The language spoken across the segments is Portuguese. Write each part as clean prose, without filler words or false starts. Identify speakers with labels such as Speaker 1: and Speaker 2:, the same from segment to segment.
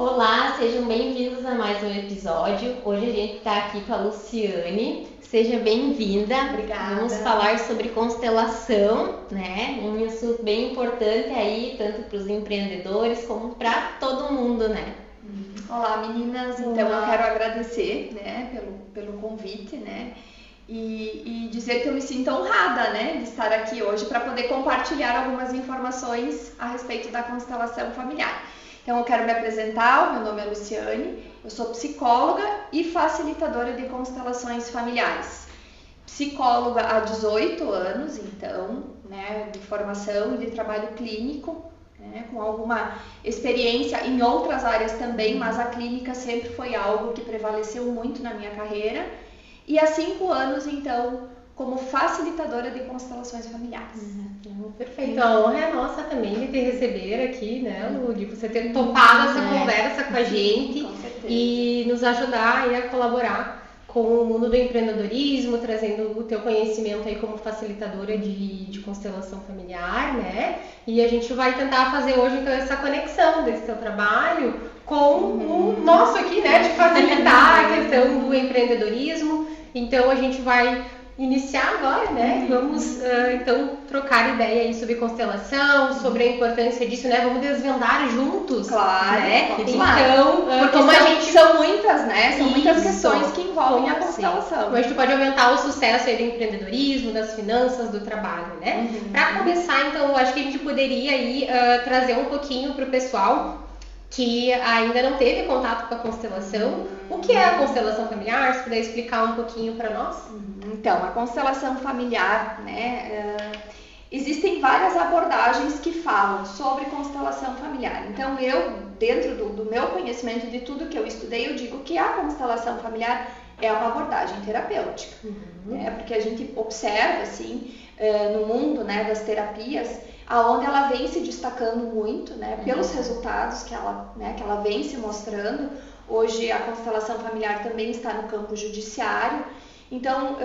Speaker 1: Olá, sejam bem-vindos a mais um episódio. Hoje a gente está aqui com a Luciane. Seja bem-vinda.
Speaker 2: Obrigada.
Speaker 1: Vamos falar sobre constelação, né? Um assunto bem importante aí, tanto para os empreendedores como para todo mundo, né?
Speaker 2: Olá, meninas. Então eu quero agradecer, né, pelo convite, né? E dizer que eu me sinto honrada, né, de estar aqui hoje para poder compartilhar algumas informações a respeito da constelação familiar. Então eu quero me apresentar, o meu nome é Luciane, eu sou psicóloga e facilitadora de constelações familiares. Psicóloga há 18 anos, então, né, de formação e de trabalho clínico, né, com alguma experiência em outras áreas também, mas a clínica sempre foi algo que prevaleceu muito na minha carreira. E há 5 anos, então, como facilitadora de constelações familiares.
Speaker 3: Perfeito, a honra é nossa também de te receber aqui, né, Lu, de você ter topado essa conversa com a gente e nos ajudar aí a colaborar com o mundo do empreendedorismo, trazendo o teu conhecimento aí como facilitadora de constelação familiar, né? E a gente vai tentar fazer hoje então essa conexão desse teu trabalho com o nosso aqui, né, de facilitar a questão do empreendedorismo. Então a gente vai iniciar agora, né? Vamos então trocar ideia aí sobre constelação, sobre a importância disso, né? Vamos desvendar juntos,
Speaker 2: claro,
Speaker 3: né?
Speaker 2: Então,
Speaker 3: porque
Speaker 2: como a gente são muitas, né? São muitas questões que envolvem a constelação.
Speaker 3: Como a gente pode aumentar o sucesso aí do empreendedorismo, das finanças, do trabalho, né? Para começar, então, eu acho que a gente poderia aí trazer um pouquinho para o pessoal que ainda não teve contato com a constelação. O que é a constelação familiar? Se puder explicar um pouquinho para nós.
Speaker 2: Então, a constelação familiar, né, existem várias abordagens que falam sobre constelação familiar. Então, eu, dentro do meu conhecimento de tudo que eu estudei, eu digo que a constelação familiar é uma abordagem terapêutica, né, porque a gente observa, assim, no mundo, né, das terapias, aonde ela vem se destacando muito, né, pelos resultados que ela vem se mostrando. Hoje a constelação familiar também está no campo judiciário. Então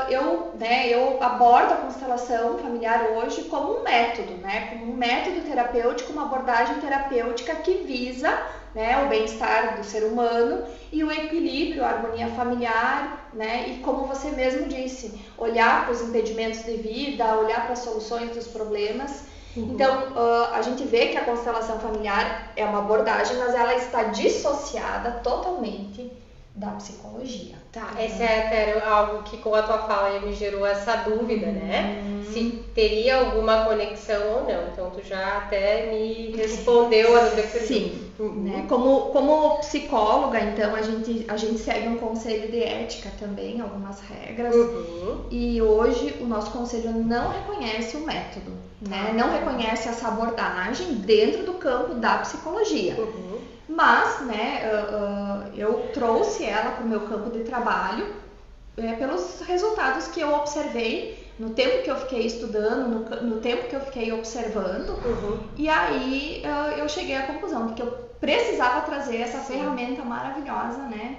Speaker 2: eu abordo a constelação familiar hoje como um método, né, como um método terapêutico, uma abordagem terapêutica que visa, né, o bem-estar do ser humano e o equilíbrio, a harmonia familiar, né, e como você mesmo disse, olhar para os impedimentos de vida, olhar para as soluções dos problemas. Então, a gente vê que a constelação familiar é uma abordagem, mas ela está dissociada totalmente da psicologia.
Speaker 3: Tá, esse é algo que com a tua fala me gerou essa dúvida, né? Se teria alguma conexão ou não. Então, tu já até me respondeu a dúvida que eu
Speaker 2: Sim. Né? Como psicóloga, então, a gente segue um conselho de ética também, algumas regras. E hoje o nosso conselho não reconhece o método, né? Não reconhece essa abordagem dentro do campo da psicologia. Mas, né, eu trouxe ela para o meu campo de trabalho pelos resultados que eu observei no tempo que eu fiquei estudando, no tempo que eu fiquei observando. E aí eu cheguei à conclusão de que eu precisava trazer essa ferramenta maravilhosa, né,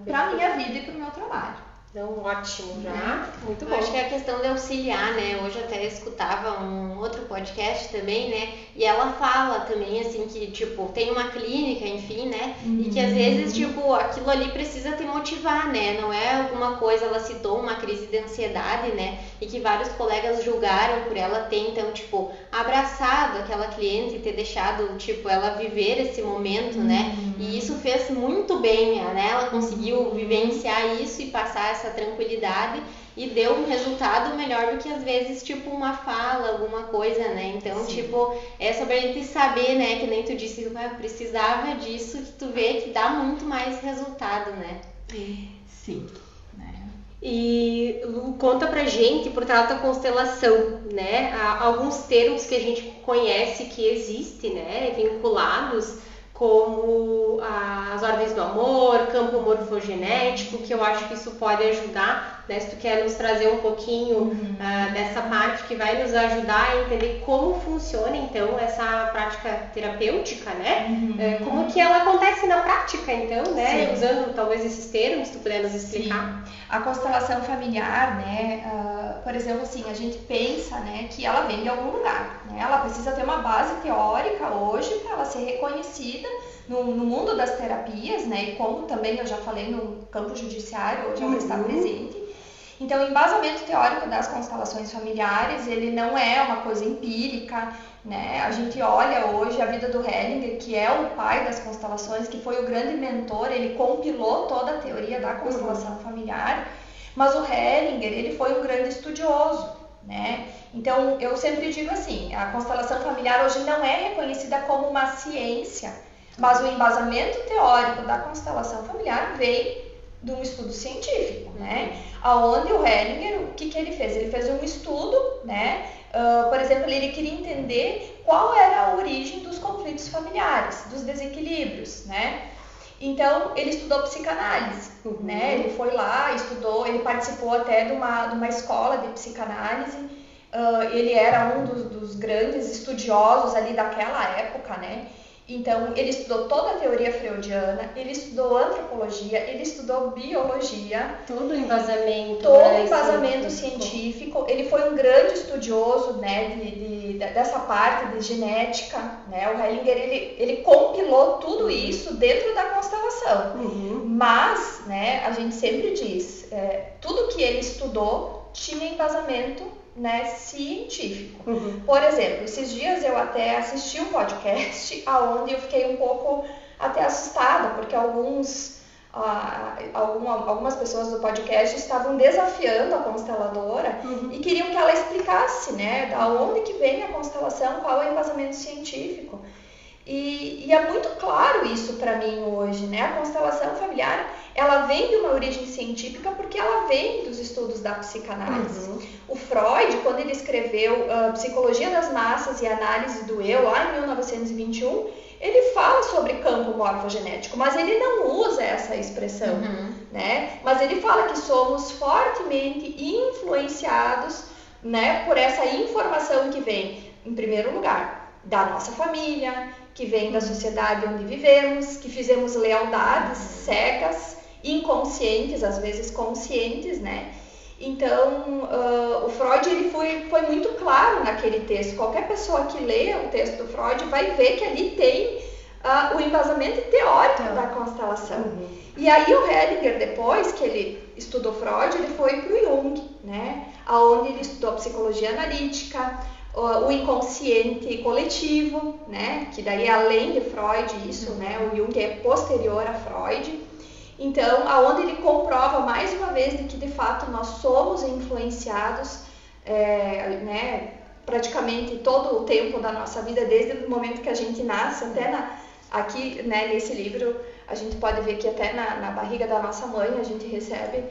Speaker 2: para a minha vida e para o meu trabalho.
Speaker 3: Então, ótimo, já. Muito bom.
Speaker 1: Eu acho que é a questão de auxiliar, né? Hoje eu até escutava um outro podcast também, né? E ela fala também, assim, que, tipo, tem uma clínica, enfim, né? E que às vezes, tipo, aquilo ali precisa te motivar, né? Não é alguma coisa, ela citou uma crise de ansiedade, né? E que vários colegas julgaram por ela ter, então, tipo, abraçado aquela cliente e ter deixado, tipo, ela viver esse momento, né? E isso fez muito bem, né? Ela conseguiu vivenciar isso e passar essa tranquilidade e deu um resultado melhor do que às vezes tipo uma fala, alguma coisa, né? Então, tipo, é sobre a gente saber, né? Que nem tu disse, eu precisava disso, que tu vê que dá muito mais resultado, né?
Speaker 2: Sim.
Speaker 3: E Lu, conta pra gente, por trás da constelação, né? Há alguns termos que a gente conhece que existem, né? Vinculados, como as ordens do amor, campo morfogenético, que eu acho que isso pode ajudar né? Se tu quer nos trazer um pouquinho dessa parte que vai nos ajudar a entender como funciona, então, essa prática terapêutica, né? Como que ela acontece na prática, então, né?
Speaker 2: Sim.
Speaker 3: Usando talvez esses termos, se tu puder nos explicar.
Speaker 2: Sim. A constelação familiar, né? Por exemplo, assim, a gente pensa, né, que ela vem de algum lugar, né? Ela precisa ter uma base teórica hoje para ela ser reconhecida no mundo das terapias, né? E como também eu já falei no campo judiciário, hoje ela está presente. Então, o embasamento teórico das constelações familiares, ele não é uma coisa empírica, né? A gente olha hoje a vida do Hellinger, que é o pai das constelações, que foi o grande mentor, ele compilou toda a teoria da constelação familiar, mas o Hellinger, ele foi um grande estudioso, né? Então, eu sempre digo assim, a constelação familiar hoje não é reconhecida como uma ciência, mas o embasamento teórico da constelação familiar vem de um estudo científico, né? Aonde o Hellinger, o que ele fez? Ele fez um estudo, né? Por exemplo, ele queria entender qual era a origem dos conflitos familiares, dos desequilíbrios, né? Então, ele estudou psicanálise, né? Ele foi lá, estudou, ele participou até de uma escola de psicanálise. Ele era um dos grandes estudiosos ali daquela época, né? Então, ele estudou toda a teoria freudiana, ele estudou antropologia, ele estudou biologia.
Speaker 3: Todo o embasamento.
Speaker 2: Todo o embasamento científico. Ele foi um grande estudioso, né, dessa parte de genética, né? O Hellinger, ele compilou tudo isso dentro da constelação. Mas, né, a gente sempre diz, tudo que ele estudou tinha embasamento, né, científico. Por exemplo, esses dias eu até assisti um podcast onde eu fiquei um pouco até assustada, porque algumas pessoas do podcast estavam desafiando a consteladora e queriam que ela explicasse, né, da onde que vem a constelação, qual é o embasamento científico. E é muito claro isso para mim hoje, né? A constelação familiar, ela vem de uma origem científica porque ela vem dos estudos da psicanálise. O Freud, quando ele escreveu Psicologia das Massas e Análise do Eu, lá em 1921, ele fala sobre campo morfogenético, mas ele não usa essa expressão, né? Mas ele fala que somos fortemente influenciados, né, por essa informação que vem, em primeiro lugar, da nossa família, que vem da sociedade onde vivemos, que fizemos lealdades cegas, inconscientes, às vezes conscientes, né? Então, o Freud ele foi muito claro naquele texto. Qualquer pessoa que lê o texto do Freud vai ver que ali tem o embasamento teórico da constelação. E aí o Hellinger, depois que ele estudou Freud, ele foi para o Jung, né? Onde ele estudou psicologia analítica, o inconsciente coletivo, né? Que daí além de Freud isso, né? O Jung é posterior a Freud. Então, aonde ele comprova mais uma vez de que de fato nós somos influenciados, né? Praticamente todo o tempo da nossa vida, desde o momento que a gente nasce até aqui, né? Nesse livro a gente pode ver que até na barriga da nossa mãe a gente recebe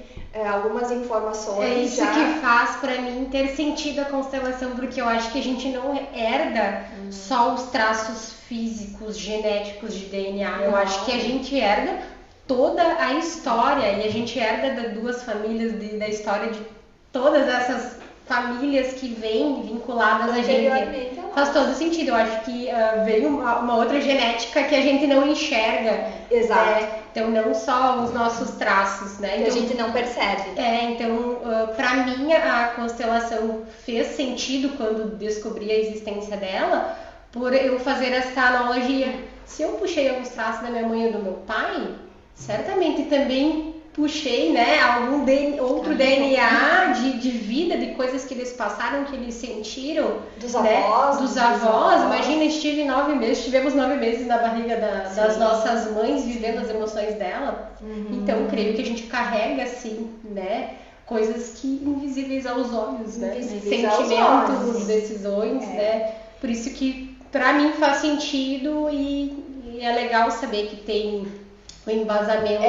Speaker 2: algumas informações.
Speaker 3: É isso que faz para mim ter sentido a constelação, porque eu acho que a gente não herda só os traços físicos, genéticos de DNA. Eu acho que a gente herda toda a história, e a gente herda das duas famílias, da história de todas essas famílias que vêm vinculadas a gente. Faz todo sentido. Eu acho que veio uma outra genética que a gente não enxerga.
Speaker 2: Exato.
Speaker 3: Então, não só os nossos traços, né?
Speaker 2: Que
Speaker 3: então,
Speaker 2: a gente não percebe.
Speaker 3: Então, para mim, a constelação fez sentido quando descobri a existência dela, por eu fazer essa analogia. Se eu puxei alguns traços da minha mãe ou do meu pai, certamente também puxei, né, algum outro DNA de vida, de coisas que eles passaram, que eles sentiram.
Speaker 2: Dos
Speaker 3: né?
Speaker 2: avós.
Speaker 3: Dos avós. Imagina, tivemos 9 meses na barriga das nossas mães, vivendo as emoções dela. Então, creio que a gente carrega, assim, né, coisas que invisíveis aos olhos, né? Sentimentos, decisões, né? Por isso que, pra mim, faz sentido e é legal saber que tem o embasamento.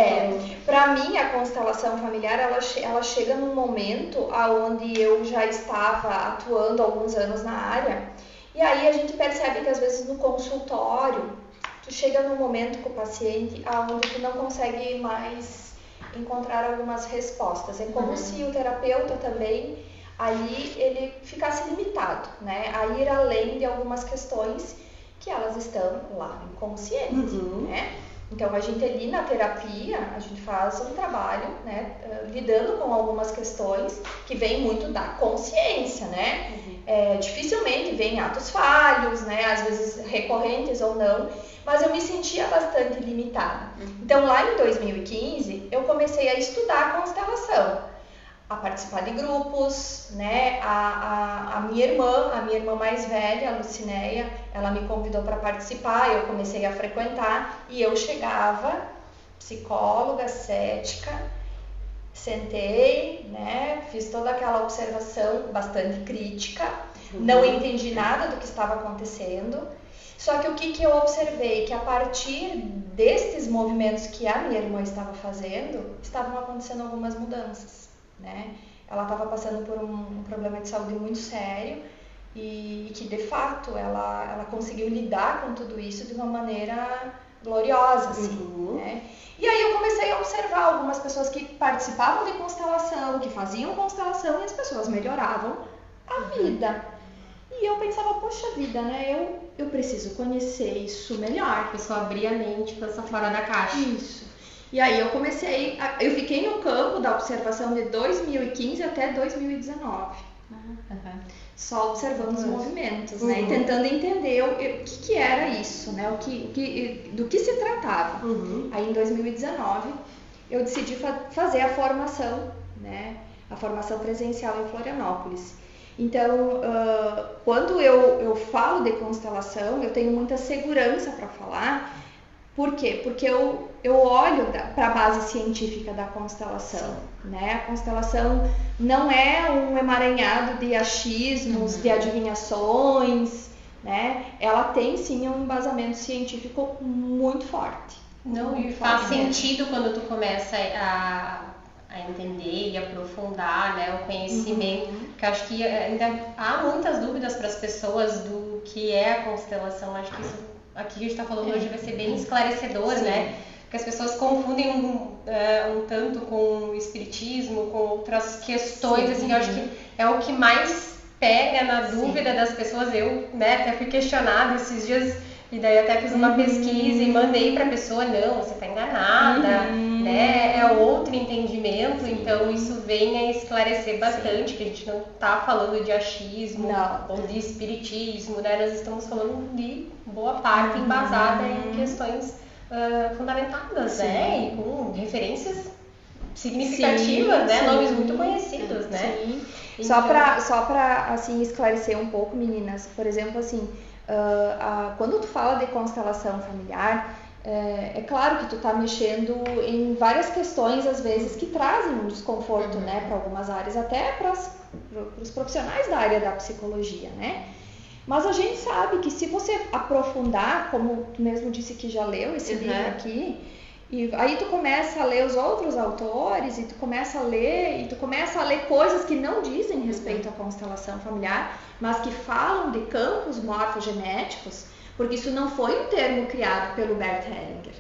Speaker 2: Para mim, a constelação familiar, ela chega num momento onde eu já estava atuando há alguns anos na área, e aí a gente percebe que às vezes no consultório, tu chega num momento com o paciente onde tu não consegue mais encontrar algumas respostas. É como se o terapeuta também ali ele ficasse limitado, né, a ir além de algumas questões que elas estão lá inconsciente, né? Então a gente ali na terapia, a gente faz um trabalho, né, lidando com algumas questões que vêm muito da consciência, né? Dificilmente vem atos falhos, né, às vezes recorrentes ou não, mas eu me sentia bastante limitada. Então lá em 2015 eu comecei a estudar a constelação, a participar de grupos, né? A minha irmã mais velha, a Lucinéia, ela me convidou para participar, eu comecei a frequentar e eu chegava, psicóloga, cética, sentei, né? Fiz toda aquela observação bastante crítica, não entendi nada do que estava acontecendo. Só que o que eu observei? Que a partir destes movimentos que a minha irmã estava fazendo, estavam acontecendo algumas mudanças, né? Ela estava passando por um problema de saúde muito sério e que, de fato, ela conseguiu lidar com tudo isso de uma maneira gloriosa, assim, né? E aí eu comecei a observar algumas pessoas que participavam de constelação, que faziam constelação e as pessoas melhoravam a vida. E eu pensava, poxa vida, né? Eu preciso conhecer isso melhor.
Speaker 3: A pessoa abrir a mente, pensar fora da caixa.
Speaker 2: Isso. E aí eu fiquei no campo da observação de 2015 até 2019. Só observando os movimentos, né? E tentando entender o que era isso, né? Do que se tratava. Aí em 2019 eu decidi fazer a formação, né? A formação presencial em Florianópolis. Então, quando eu falo de constelação, eu tenho muita segurança para falar. Por quê? Porque eu olho para a base científica da constelação, né? A constelação não é um emaranhado de achismos, de adivinhações, né? Ela tem sim um embasamento científico muito forte.
Speaker 3: Não, e faz sentido quando tu começa a entender e aprofundar, né, o conhecimento, que acho que ainda há muitas dúvidas para as pessoas do que é a constelação. Acho que isso aqui que a gente está falando hoje vai ser bem esclarecedor, né? Porque as pessoas confundem um tanto com o espiritismo, com outras questões, assim, eu acho que é o que mais pega na dúvida das pessoas. Eu, né, até fui questionada esses dias, e daí até fiz uma pesquisa e mandei para a pessoa, não, você está enganada, né? É outro entendimento, então isso vem a esclarecer bastante, que a gente não está falando de achismo ou de espiritismo, né? Nós estamos falando de boa parte embasada em questões fundamentadas, né? E com referências significativas, né? Nomes muito conhecidos, né?
Speaker 2: Então... Só para assim esclarecer um pouco, meninas, por exemplo, assim, quando tu fala de constelação familiar, é claro que tu tá mexendo em várias questões, às vezes, que trazem um desconforto, né, para algumas áreas, até para os profissionais da área da psicologia, né? Mas a gente sabe que se você aprofundar, como tu mesmo disse que já leu esse livro aqui, e aí tu começa a ler os outros autores, e tu começa a ler coisas que não dizem respeito à constelação familiar, mas que falam de campos morfogenéticos, porque isso não foi um termo criado pelo Bert Hellinger.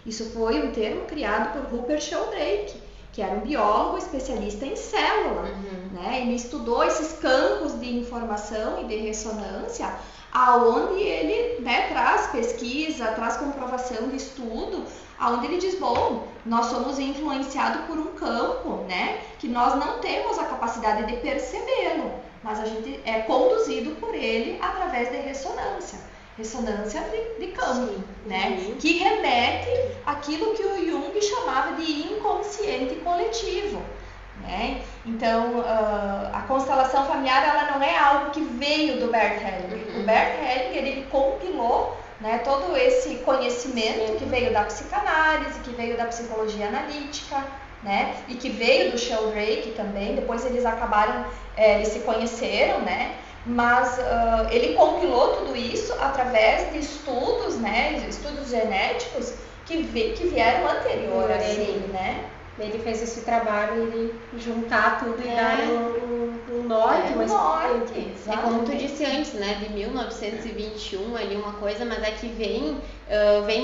Speaker 2: Isso foi um termo criado por Rupert Sheldrake, que era um biólogo especialista em célula, né? Ele estudou esses campos de informação e de ressonância, aonde ele, né, traz pesquisa, traz comprovação de estudo, aonde ele diz, bom, nós somos influenciados por um campo, né, que nós não temos a capacidade de percebê-lo, mas a gente é conduzido por ele através de ressonância de campo, né, que remete àquilo que o Jung chamava de inconsciente coletivo, né? Então, a constelação familiar, ela não é algo que veio do Bert Hellinger. O Bert Hellinger, ele compilou, né, todo esse conhecimento que veio da psicanálise, que veio da psicologia analítica, né, e que veio do Sheldrake também. Depois eles acabaram, eles se conheceram, né, mas ele compilou tudo isso através de estudos, né, estudos genéticos que vieram anterior a ele, né.
Speaker 3: ele fez esse trabalho, ele juntar tudo e dar um norte,
Speaker 2: um norte.
Speaker 1: É como tu disse antes, né, de 1921 ali uma coisa, mas é que vem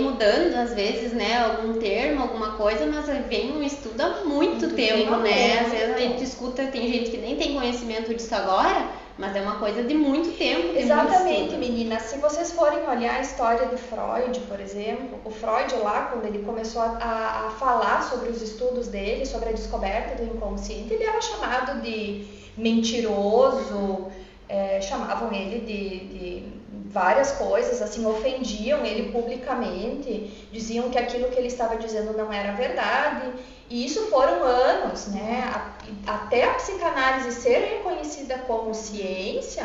Speaker 1: mudando às vezes, né, algum termo, alguma coisa, mas vem um estudo há muito tempo, né, às vezes a gente escuta, tem gente que nem tem conhecimento disso agora, mas é uma coisa de muito tempo.
Speaker 2: Exatamente, meninas. Se vocês forem olhar a história de Freud, por exemplo, o Freud lá, quando ele começou a falar sobre os estudos dele, sobre a descoberta do inconsciente, ele era chamado de mentiroso, chamavam ele de várias coisas, assim, ofendiam ele publicamente, diziam que aquilo que ele estava dizendo não era verdade. E isso foram anos, né? Até a psicanálise ser reconhecida como ciência,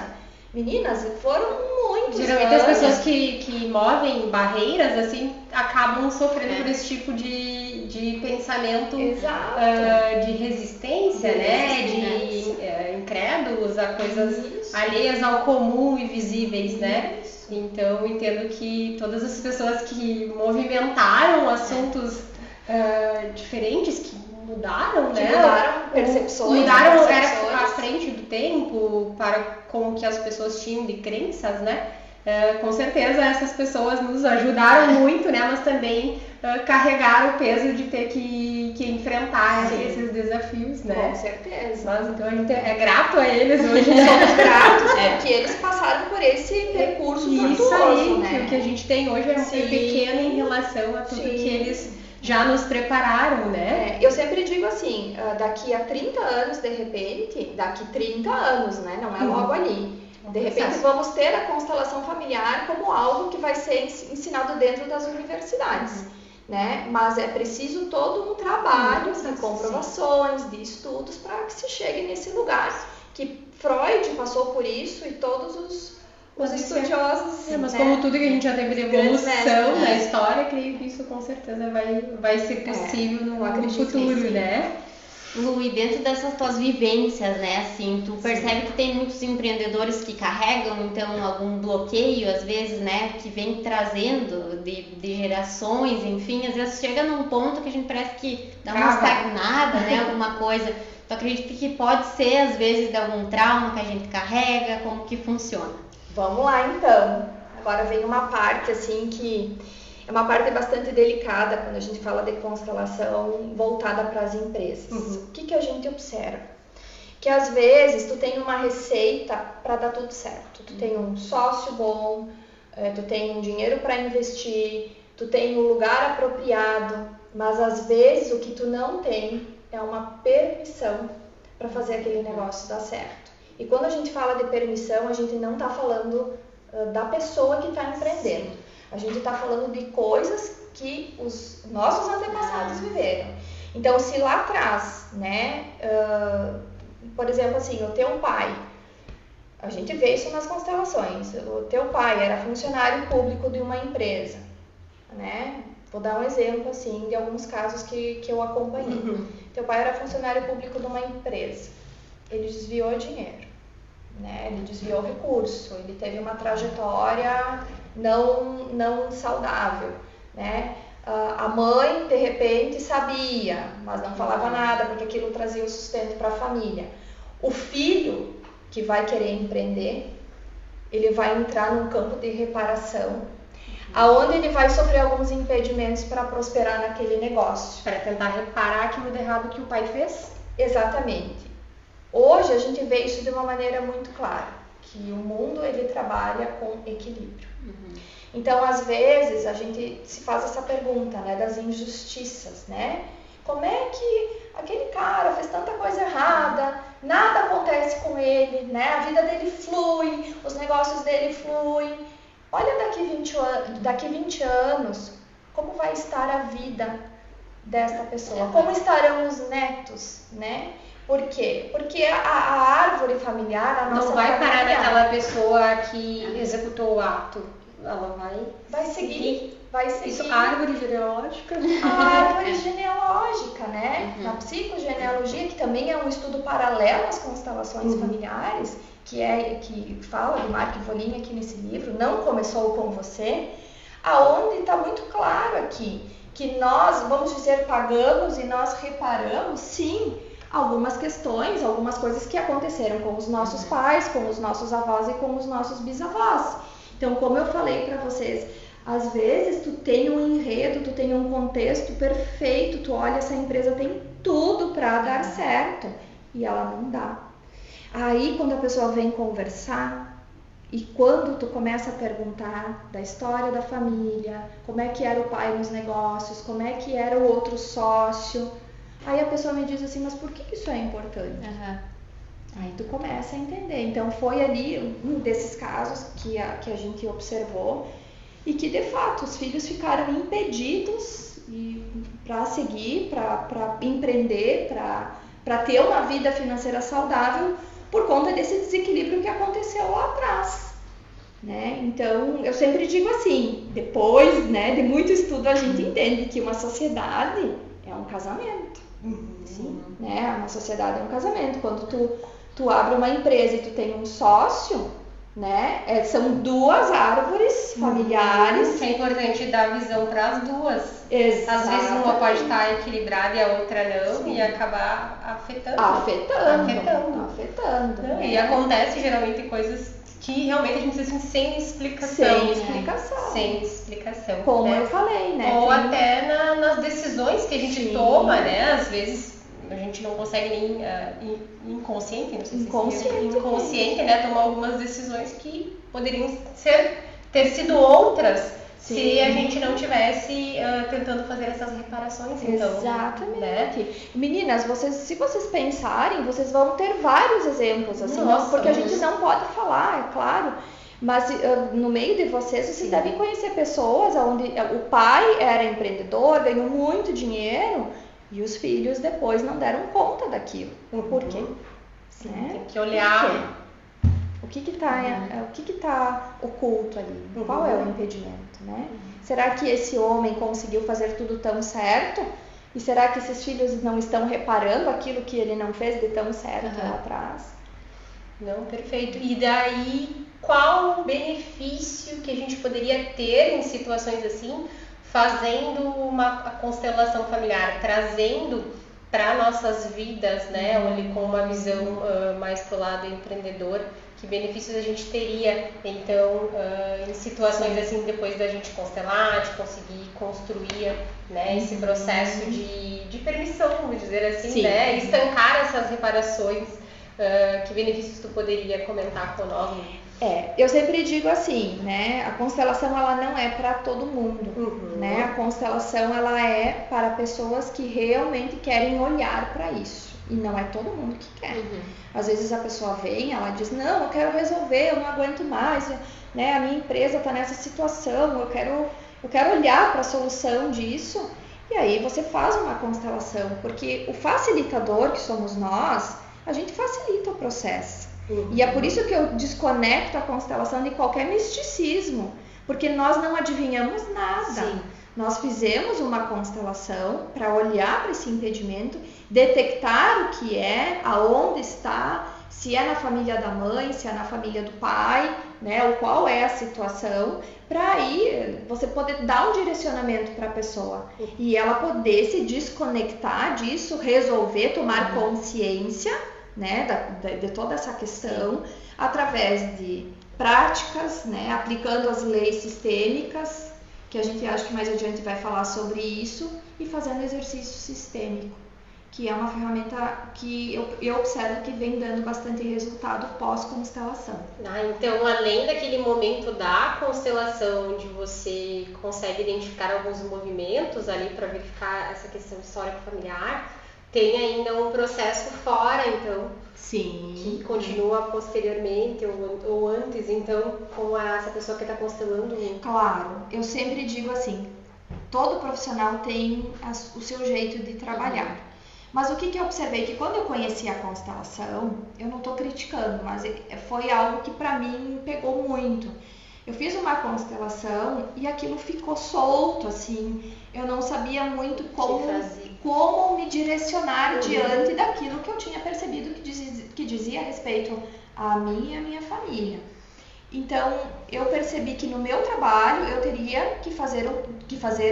Speaker 2: meninas, foram muitos
Speaker 3: Geralmente
Speaker 2: anos.
Speaker 3: as pessoas que movem barreiras, assim, acabam sofrendo por esse tipo de pensamento de resistência, né? De incrédulos a coisas alheias ao comum e visíveis, né? Então, eu entendo que todas as pessoas que movimentaram assuntos diferentes, que mudaram, né?
Speaker 2: Mudaram percepções.
Speaker 3: Mudaram à frente do tempo com o que as pessoas tinham de crenças, né? Com certeza essas pessoas nos ajudaram muito, né? Mas também carregaram o peso de ter que enfrentar esses desafios, né?
Speaker 2: Com certeza.
Speaker 3: Mas então a gente é grato a eles hoje.
Speaker 2: Somos gratos porque eles passaram por esse percurso tortuoso, né?
Speaker 3: Que o que a gente tem hoje é pequeno em relação a tudo que eles já nos prepararam, né?
Speaker 2: Eu sempre digo assim, daqui a 30 anos, de repente, daqui 30 anos, né? Não é logo ali. De repente vamos ter a constelação familiar como algo que vai ser ensinado dentro das universidades, né? Mas é preciso todo um trabalho de comprovações, de estudos para que se chegue nesse lugar. Que Freud passou por isso e todos os estudiosos.
Speaker 3: Mas como tudo que a gente já teve de evolução na história, creio que isso com certeza vai ser possível no futuro, né?
Speaker 1: Lu, e dentro dessas tuas vivências, né, assim, tu percebe que tem muitos empreendedores que carregam, então, algum bloqueio, às vezes, né, que vem trazendo de gerações, enfim, às vezes chega num ponto que a gente parece que dá uma estagnada, né, alguma coisa. Tu acredita que pode ser, às vezes, de algum trauma que a gente carrega, como que funciona?
Speaker 2: Vamos lá, então. Agora vem uma parte, assim, que é uma parte bastante delicada quando a gente fala de constelação voltada para as empresas. O que a gente observa? Que às vezes tu tem uma receita para dar tudo certo. Tu tem um sócio bom, tu tem um dinheiro para investir, tu tem um lugar apropriado, mas às vezes o que tu não tem é uma permissão para fazer aquele negócio dar certo. E quando a gente fala de permissão, a gente não está falando da pessoa que está empreendendo. A gente está falando de coisas que os nossos antepassados viveram. Então, se lá atrás, né, por exemplo, assim, o teu pai, a gente vê isso nas constelações, o teu pai era funcionário público de uma empresa, né? Vou dar um exemplo, assim, de alguns casos que eu acompanhei. Teu pai era funcionário público de uma empresa, ele desviou dinheiro, né? Ele desviou recurso, ele teve uma trajetória não saudável, né? A mãe, de repente, sabia, mas não falava nada, porque aquilo trazia o sustento para a família. O filho, que vai querer empreender, ele vai entrar num campo de reparação, aonde ele vai sofrer alguns impedimentos para prosperar naquele negócio.
Speaker 3: Para tentar reparar aquilo de errado que o pai fez?
Speaker 2: Exatamente. Hoje a gente vê isso de uma maneira muito clara, que o mundo ele trabalha com equilíbrio. Então, às vezes, a gente se faz essa pergunta, né, das injustiças, né? Como é que aquele cara fez tanta coisa errada, nada acontece com ele, né? A vida dele flui, os negócios dele fluem. Olha daqui 20 anos, como vai estar a vida desta pessoa? Como estarão os netos, né? Por quê? Porque a árvore familiar, a nossa
Speaker 3: não vai
Speaker 2: família,
Speaker 3: parar naquela pessoa que executou o ato. Ela vai
Speaker 2: seguir.
Speaker 3: Isso, árvore genealógica.
Speaker 2: A árvore genealógica, né? Na psicogenealogia, que também é um estudo paralelo às constelações familiares, que fala do Mark Volin aqui nesse livro, Não Começou com Você. aonde está muito claro aqui que nós, vamos dizer, pagamos e nós reparamos, sim, algumas questões, algumas coisas que aconteceram com os nossos pais, com os nossos avós e com os nossos bisavós. Então, como eu falei para vocês, às vezes tu tem um enredo, tu tem um contexto perfeito, tu olha, essa empresa tem tudo para dar certo e ela não dá. Aí, quando a pessoa vem conversar, e quando tu começa a perguntar da história da família, como é que era o pai nos negócios, como é que era o outro sócio, aí a pessoa me diz assim, mas por que isso é importante? Aí tu começa a entender. Então foi ali um desses casos que a gente observou e que de fato os filhos ficaram impedidos para seguir, para empreender, para ter uma vida financeira saudável, por conta desse desequilíbrio que aconteceu lá atrás, né? Então, eu sempre digo assim, depois, né, de muito estudo, a gente entende que uma sociedade é um casamento, né? Uma sociedade é um casamento. Quando tu abre uma empresa e tu tem um sócio, né, são duas árvores familiares.
Speaker 3: É importante dar visão para as duas.
Speaker 2: Exatamente.
Speaker 3: Às vezes uma pode estar equilibrada e a outra não, sim, e acabar afetando.
Speaker 2: Não,
Speaker 3: e acontece geralmente coisas que realmente a gente precisa sem explicação. Sem explicação.
Speaker 2: Como eu falei, né?
Speaker 3: Ou até nas decisões que a gente toma, né? Às vezes a gente não consegue nem inconsciente, não sei se inconsciente, né? Tomar algumas decisões que poderiam ter sido outras, sim, se a gente não tivesse tentando fazer essas reparações. Então,
Speaker 2: exatamente.
Speaker 3: Né?
Speaker 2: Meninas, se vocês pensarem, vocês vão ter vários exemplos, assim, porque a gente não pode falar, é claro, mas no meio de vocês devem conhecer pessoas onde o pai era empreendedor, ganhou muito dinheiro, e os filhos depois não deram conta daquilo. Por quê?
Speaker 3: Sim,
Speaker 2: né?
Speaker 3: Tem que olhar.
Speaker 2: O que está oculto ali? Qual é o impedimento, né? Será que esse homem conseguiu fazer tudo tão certo? E será que esses filhos não estão reparando aquilo que ele não fez de tão certo lá atrás?
Speaker 3: Não, perfeito. E daí, qual o benefício que a gente poderia ter em situações assim, fazendo uma constelação familiar, trazendo para nossas vidas, né, ali com uma visão mais pro lado empreendedor, que benefícios a gente teria, então, em situações assim, depois da gente constelar, de conseguir construir, né, esse processo de permissão, vamos dizer assim, né, estancar essas reparações, que benefícios tu poderia comentar com nós?
Speaker 2: Eu sempre digo assim, né, a constelação ela não é para todo mundo, né, a constelação ela é para pessoas que realmente querem olhar para isso, e não é todo mundo que quer. Às vezes a pessoa vem, ela diz, não, eu quero resolver, eu não aguento mais, né, a minha empresa está nessa situação, eu quero olhar para a solução disso, e aí você faz uma constelação, porque o facilitador que somos nós, a gente facilita o processo. E é por isso que eu desconecto a constelação de qualquer misticismo, porque nós não adivinhamos nada. Sim. Nós fizemos uma constelação para olhar para esse impedimento, detectar o que é, aonde está, se é na família da mãe, se é na família do pai, né, ou qual é a situação, para aí você poder dar um direcionamento para a pessoa e ela poder se desconectar disso, resolver, tomar consciência, né, de toda essa questão, através de práticas, né, aplicando as leis sistêmicas, que a gente acha que mais adiante vai falar sobre isso, e fazendo exercício sistêmico, que é uma ferramenta que eu observo que vem dando bastante resultado pós-constelação.
Speaker 3: Então, além daquele momento da constelação, onde você consegue identificar alguns movimentos ali para verificar essa questão histórica familiar, tem ainda um processo fora, então, que continua posteriormente ou antes, então, com essa pessoa que está constelando.
Speaker 2: Claro, eu sempre digo assim, todo profissional tem o seu jeito de trabalhar. Mas o que eu observei? Que quando eu conheci a constelação, eu não estou criticando, mas foi algo que para mim pegou muito. Eu fiz uma constelação e aquilo ficou solto, assim, eu não sabia muito como me direcionar diante daquilo que eu tinha percebido que dizia a respeito a mim e a minha família. Então, eu percebi que no meu trabalho eu teria que fazer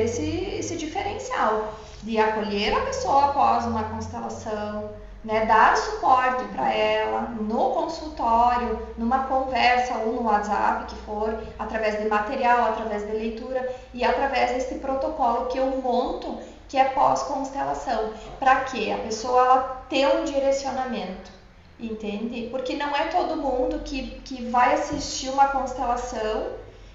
Speaker 2: esse diferencial de acolher a pessoa após uma constelação, né, dar suporte para ela no consultório, numa conversa ou no WhatsApp, que for, através de material, através de leitura e através desse protocolo que eu monto, que é pós-constelação. Para quê? A pessoa ela ter um direcionamento, entende? Porque não é todo mundo que vai assistir uma constelação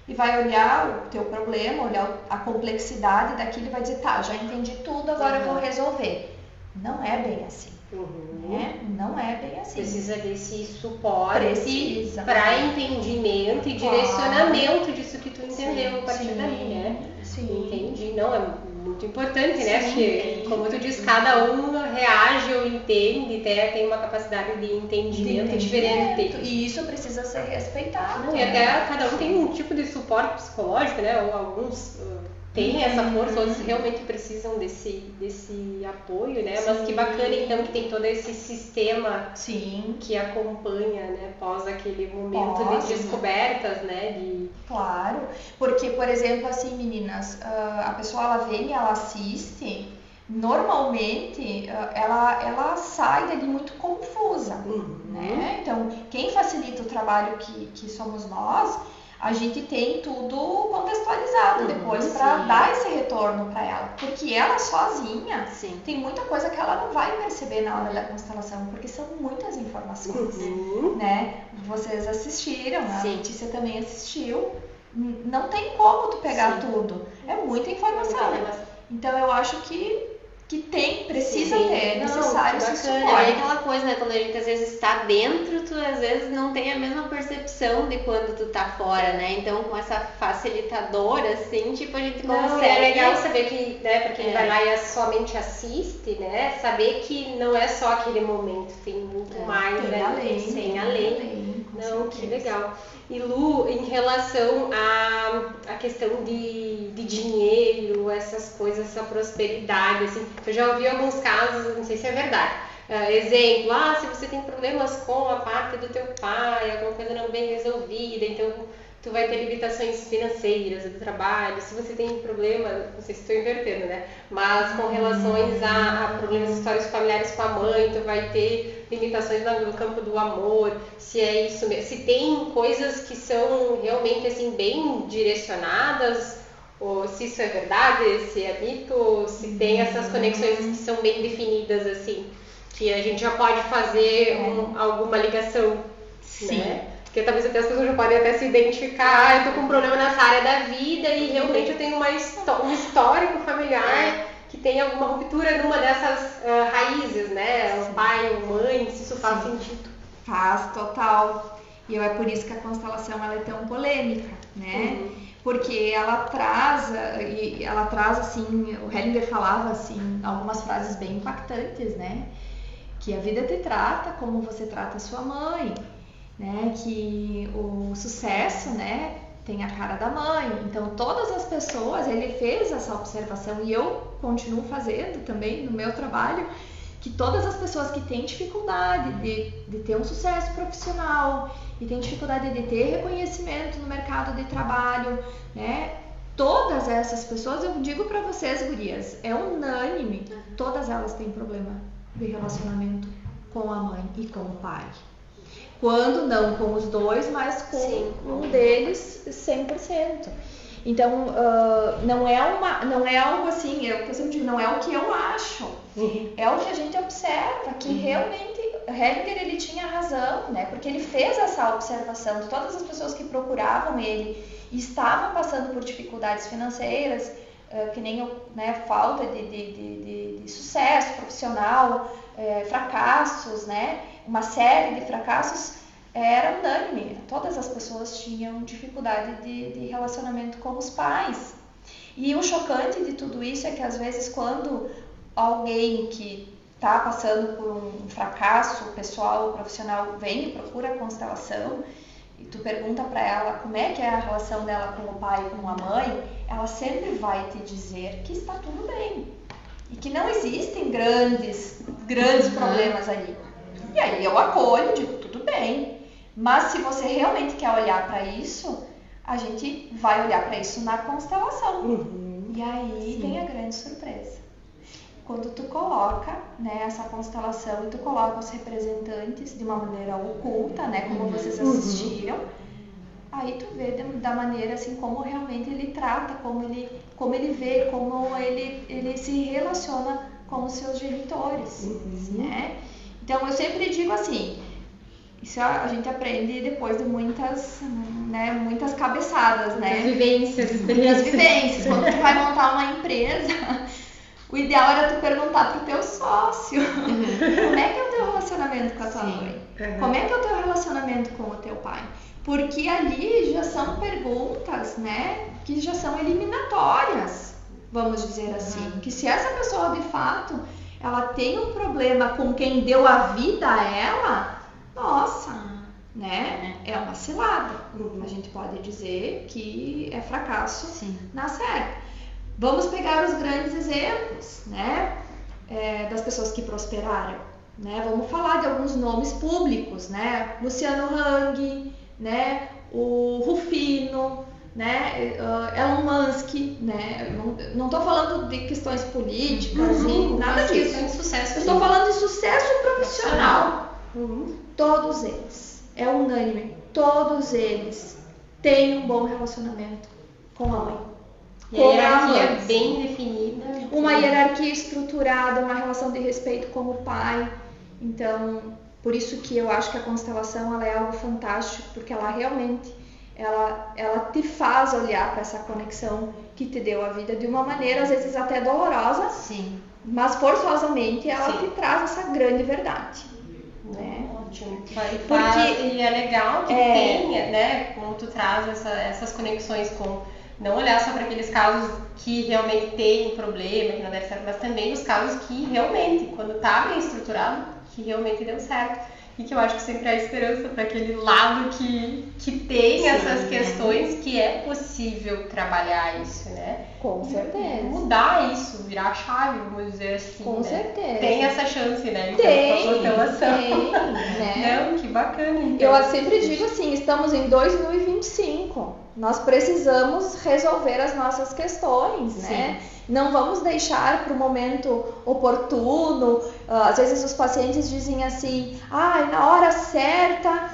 Speaker 2: e vai olhar o teu problema, olhar a complexidade daquilo e vai dizer, tá, já entendi tudo, agora eu vou resolver. Não é bem assim. Né? Não é bem assim.
Speaker 3: Precisa desse suporte para entendimento e direcionamento disso que tu entendeu a partir daí, né?
Speaker 2: Sim.
Speaker 3: Entendi. Não, é muito importante, né? Porque, como tu diz, cada um reage ou entende, tem uma capacidade de entendimento diferente.
Speaker 2: E isso precisa ser respeitado.
Speaker 3: E até cada um tem um tipo de suporte psicológico, né? Ou alguns têm essa força, outros realmente precisam desse apoio, né? Mas que bacana, então, que tem todo esse sistema que acompanha, né? Após aquele momento de descobertas, né?
Speaker 2: Claro, porque, por exemplo, assim, meninas, a pessoa ela vem e ela assiste, normalmente ela sai dali muito confusa, né? Então, quem facilita o trabalho que somos nós, a gente tem tudo contextualizado depois para dar esse retorno para ela, porque ela sozinha tem muita coisa que ela não vai perceber na hora da constelação, porque são muitas informações, né? Vocês assistiram, a Letícia também assistiu, não tem como tu pegar tudo, é muita informação. Então eu acho que precisa ter, é necessário esse suporte.
Speaker 1: É aquela coisa, né, quando a gente às vezes está dentro, tu às vezes não tem a mesma percepção de quando tu tá fora, né? Então com essa facilitadora, assim, tipo, a gente consegue...
Speaker 3: É legal saber que, né, pra quem vai lá e somente assiste, né, saber que não é só aquele momento, tem muito mais,
Speaker 2: tem
Speaker 3: né? Tem além. Não, que legal. E Lu, em relação à questão de dinheiro, essas coisas, essa prosperidade, assim, eu já ouvi alguns casos, não sei se é verdade. Exemplo, se você tem problemas com a parte do teu pai, alguma coisa não bem resolvida, então tu vai ter limitações financeiras do trabalho. Se você tem problema, não sei se estou invertendo, né? Mas com relações a problemas, histórias familiares com a mãe, tu vai ter limitações no campo do amor, se é isso mesmo. Se tem coisas que são realmente assim bem direcionadas, ou se isso é verdade, se é mito, se tem essas conexões que são bem definidas assim, que a gente já pode fazer alguma ligação, né? Porque talvez até as pessoas já podem até se identificar, eu tô com um problema nessa área da vida e realmente eu tenho um histórico familiar que tem alguma ruptura numa dessas raízes, né? O pai, a mãe, se isso faz sentido.
Speaker 2: Faz, total. E é por isso que a constelação ela é tão polêmica, né? Porque ela traz assim, o Hellinger falava assim, algumas frases bem impactantes, né? Que a vida te trata como você trata a sua mãe, né? Que o sucesso, né, tem a cara da mãe. Então todas as pessoas, ele fez essa observação e eu continuo fazendo também no meu trabalho, que todas as pessoas que têm dificuldade de ter um sucesso profissional e têm dificuldade de ter reconhecimento no mercado de trabalho, né? Todas essas pessoas, eu digo para vocês, gurias, é unânime, todas elas têm problema de relacionamento com a mãe e com o pai. Quando não com os dois, mas com um deles 100%. Então, não é algo assim, eu sempre digo, não é o que eu acho, é o que a gente observa, que realmente Hellinger ele tinha razão, né? Porque ele fez essa observação de todas as pessoas que procuravam ele e estavam passando por dificuldades financeiras, que nem falta de sucesso profissional, fracassos, né? Uma série de fracassos. Era unânime, todas as pessoas tinham dificuldade de relacionamento com os pais. E o chocante de tudo isso é que às vezes quando alguém que está passando por um fracasso pessoal ou profissional vem e procura a constelação e tu pergunta para ela como é que é a relação dela com o pai e com a mãe, ela sempre vai te dizer que está tudo bem e que não existem grandes problemas ali. E aí eu acolho, digo, tudo bem. Mas se você realmente quer olhar para isso, a gente vai olhar para isso na constelação. E aí vem a grande surpresa. Quando tu coloca, né, essa constelação e tu coloca os representantes de uma maneira oculta, né, como vocês assistiram, aí tu vê da maneira assim como realmente ele trata, como ele vê, como ele se relaciona com os seus genitores, né? Então eu sempre digo assim, isso a gente aprende depois de muitas cabeçadas, né?
Speaker 3: Muitas vivências.
Speaker 2: Quando tu vai montar uma empresa, o ideal era tu perguntar pro teu sócio, como é que é o teu relacionamento com a tua mãe? Como é que é o teu relacionamento com o teu pai? Porque ali já são perguntas, né, que já são eliminatórias, vamos dizer assim. Que se essa pessoa de fato, ela tem um problema com quem deu a vida a ela, nossa, né, é uma cilada. A gente pode dizer que é fracasso na série. Vamos pegar os grandes exemplos, né, das pessoas que prosperaram, né? Vamos falar de alguns nomes públicos, né? Luciano Hang, né? O Rufino, né? Elon Musk, né? Não estou falando de questões políticas, nada disso. Eu estou falando de sucesso profissional. Todos eles, é unânime, todos eles têm um bom relacionamento com a mãe.
Speaker 3: E a hierarquia bem definida.
Speaker 2: Uma hierarquia estruturada, uma relação de respeito com o pai. Então, por isso que eu acho que a constelação ela é algo fantástico, porque ela realmente ela te faz olhar para essa conexão que te deu a vida de uma maneira, às vezes até dolorosa, mas forçosamente ela te traz essa grande verdade. Né?
Speaker 3: Ótimo. Porque e é legal que tenha, né, como tu traz essas conexões com... Não olhar só para aqueles casos que realmente tem um problema, que não deve ser, mas também os casos que realmente, quando está bem estruturado, que realmente deu certo. E que eu acho que sempre há esperança para aquele lado que tem essas questões, que é possível trabalhar isso, né?
Speaker 2: Com certeza.
Speaker 3: Mudar isso, virar a chave, vamos dizer assim.
Speaker 2: Com certeza.
Speaker 3: Tem essa chance, né?
Speaker 2: Tem,
Speaker 3: né? Não, que bacana. Então.
Speaker 2: Eu sempre digo assim, estamos em 2025. Nós precisamos resolver as nossas questões, né? Não vamos deixar para o momento oportuno. Às vezes os pacientes dizem assim, na hora certa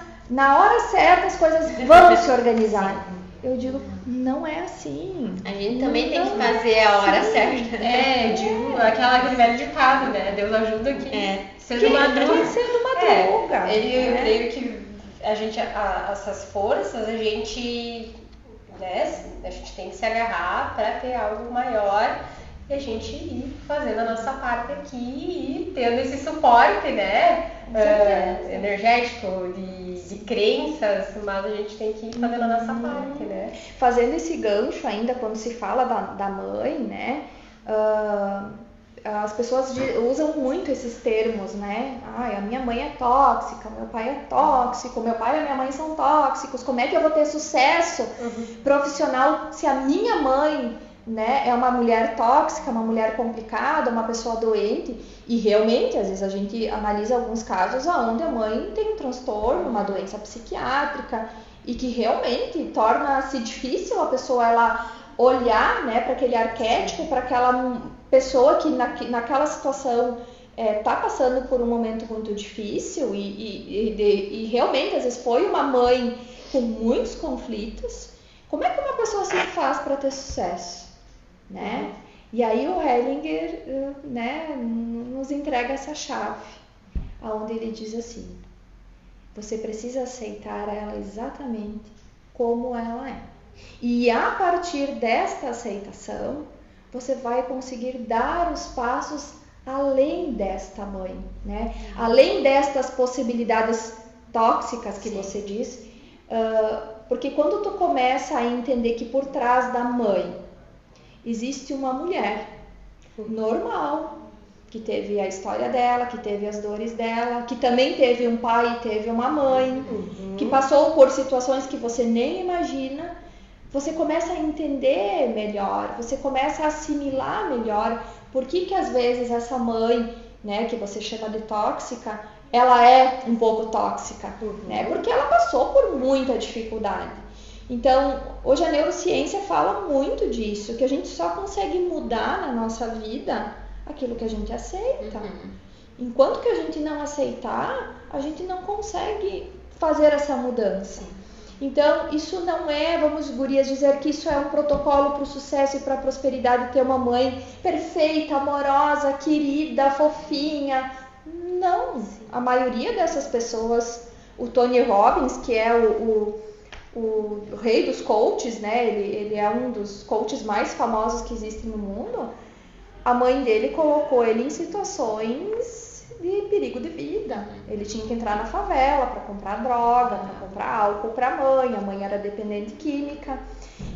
Speaker 2: as coisas vão se organizar. Eu digo, não é assim.
Speaker 1: A gente também tem que fazer a hora certa.
Speaker 3: Digo, aquele velho ditado, né? Deus ajuda que seja madruga. Eu creio que a gente, essas forças, a gente tem que se agarrar para ter algo maior e a gente ir fazendo a nossa parte aqui e tendo esse suporte, né? Energético, de crenças, mas a gente tem que ir fazendo a nossa parte, né?
Speaker 2: Fazendo esse gancho ainda, quando se fala da mãe, né? As pessoas usam muito esses termos, né? A minha mãe é tóxica, meu pai é tóxico, meu pai e a minha mãe são tóxicos. Como é que eu vou ter sucesso profissional se a minha mãe, né, é uma mulher tóxica, uma mulher complicada, uma pessoa doente? E realmente, às vezes a gente analisa alguns casos onde a mãe tem um transtorno, uma doença psiquiátrica, e que realmente torna-se difícil a pessoa ela olhar, né, para aquele arquétipo, para aquela pessoa que naquela situação está passando por um momento muito difícil e realmente às vezes foi uma mãe com muitos conflitos. Como é que uma pessoa se faz para ter sucesso, né? E aí o Hellinger, né, nos entrega essa chave, onde ele diz assim: você precisa aceitar ela exatamente como ela é. E a partir desta aceitação, você vai conseguir dar os passos além desta mãe, né? Além destas possibilidades tóxicas que você diz, porque quando tu começa a entender que por trás da mãe existe uma mulher normal, que teve a história dela, que teve as dores dela, que também teve um pai e teve uma mãe, que passou por situações que você nem imagina, você começa a entender melhor, você começa a assimilar melhor por que às vezes essa mãe, né, que você chama de tóxica, ela é um pouco tóxica, né? Porque ela passou por muita dificuldade. Então, hoje a neurociência fala muito disso, que a gente só consegue mudar na nossa vida aquilo que a gente aceita. Enquanto que a gente não aceitar, a gente não consegue fazer essa mudança. Então, isso não é, vamos, gurias, dizer que isso é um protocolo para o sucesso e para a prosperidade, ter uma mãe perfeita, amorosa, querida, fofinha. Não, a maioria dessas pessoas, o Tony Robbins, que é o rei dos coaches, né? Ele é um dos coaches mais famosos que existem no mundo. A mãe dele colocou ele em situações de perigo de vida. Ele tinha que entrar na favela para comprar droga, para comprar álcool para a mãe era dependente química.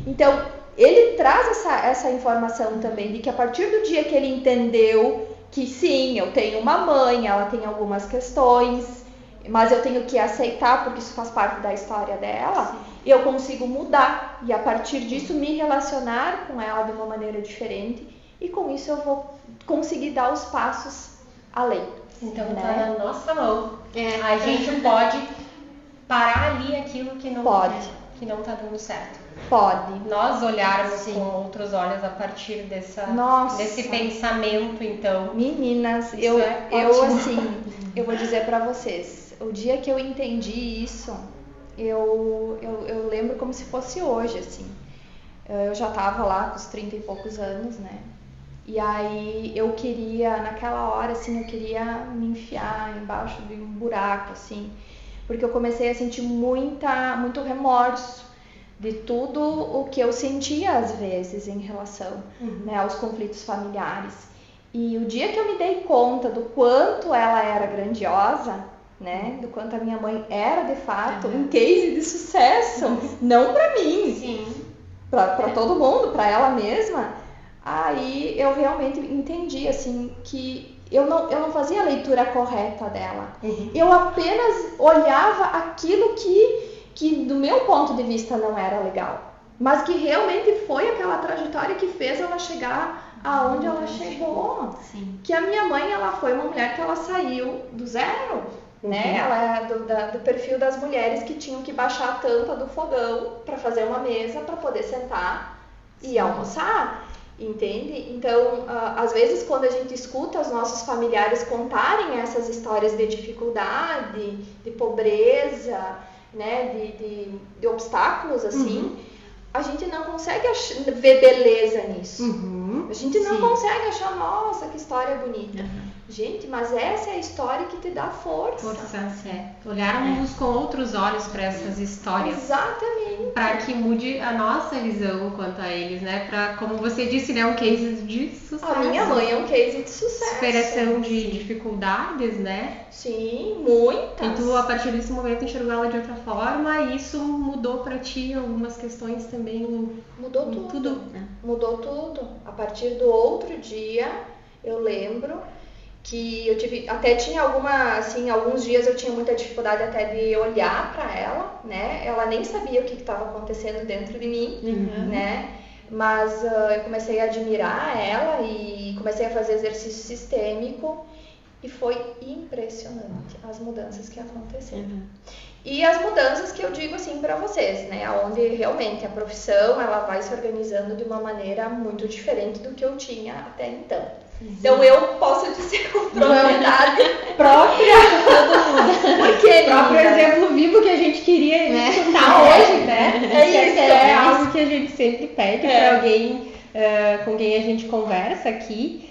Speaker 2: Então, ele traz essa informação também de que a partir do dia que ele entendeu que sim, eu tenho uma mãe, ela tem algumas questões, mas eu tenho que aceitar porque isso faz parte da história dela, eu consigo mudar e a partir disso me relacionar com ela de uma maneira diferente e com isso eu vou conseguir dar os passos além.
Speaker 3: Então tá na nossa mão. A gente pode parar ali aquilo que não tá dando certo.
Speaker 2: Pode.
Speaker 3: Nós olharmos com outros olhos a partir desse pensamento, então.
Speaker 2: Meninas, eu vou dizer pra vocês, o dia que eu entendi isso, eu lembro como se fosse hoje, assim. Eu já tava lá com os 30 e poucos anos, né? E aí eu queria, naquela hora, assim, eu queria me enfiar embaixo de um buraco, assim, porque eu comecei a sentir muito remorso de tudo o que eu sentia às vezes em relação, né, aos conflitos familiares. E o dia que eu me dei conta do quanto ela era grandiosa, né, do quanto a minha mãe era de fato um case de sucesso, não pra mim, pra todo mundo, pra ela mesma. Aí eu realmente entendi, assim, que eu não fazia a leitura correta dela. Eu apenas olhava aquilo que do meu ponto de vista não era legal. Mas que realmente foi aquela trajetória que fez ela chegar aonde ela chegou. Que a minha mãe, ela foi uma mulher que ela saiu do zero. Né? Ela é do perfil das mulheres que tinham que baixar a tampa do fogão para fazer uma mesa para poder sentar e almoçar. Entende? Então, às vezes, quando a gente escuta os nossos familiares contarem essas histórias de dificuldade, de pobreza, né, de obstáculos, assim, a gente não consegue ver beleza nisso. A gente não consegue achar, nossa, que história bonita. Gente, mas essa é a história que te dá força.
Speaker 3: Olharmos com outros olhos para essas histórias.
Speaker 2: Exatamente.
Speaker 3: Para que mude a nossa visão quanto a eles, né? Para, como você disse, né, um case de sucesso.
Speaker 2: A minha mãe é um case de sucesso.
Speaker 3: Superação de dificuldades, né?
Speaker 2: Sim, muitas.
Speaker 3: E tu, a partir desse momento, enxergou ela de outra forma e isso mudou para ti algumas questões também?
Speaker 2: Mudou tudo. Mudou tudo. A partir do outro dia, eu lembro que eu tinha alguns dias eu tinha muita dificuldade até de olhar para ela, né? Ela nem sabia o que estava acontecendo dentro de mim, né? Mas eu comecei a admirar ela e comecei a fazer exercício sistêmico e foi impressionante as mudanças que aconteceram. E as mudanças que eu digo assim para vocês, né? Onde realmente a profissão ela vai se organizando de uma maneira muito diferente do que eu tinha até então. Então eu posso dizer com propriedade própria todo mundo. Porque
Speaker 3: próprio exemplo vivo que a gente queria escutar hoje, né? É algo que a gente sempre pede para alguém com quem a gente conversa aqui.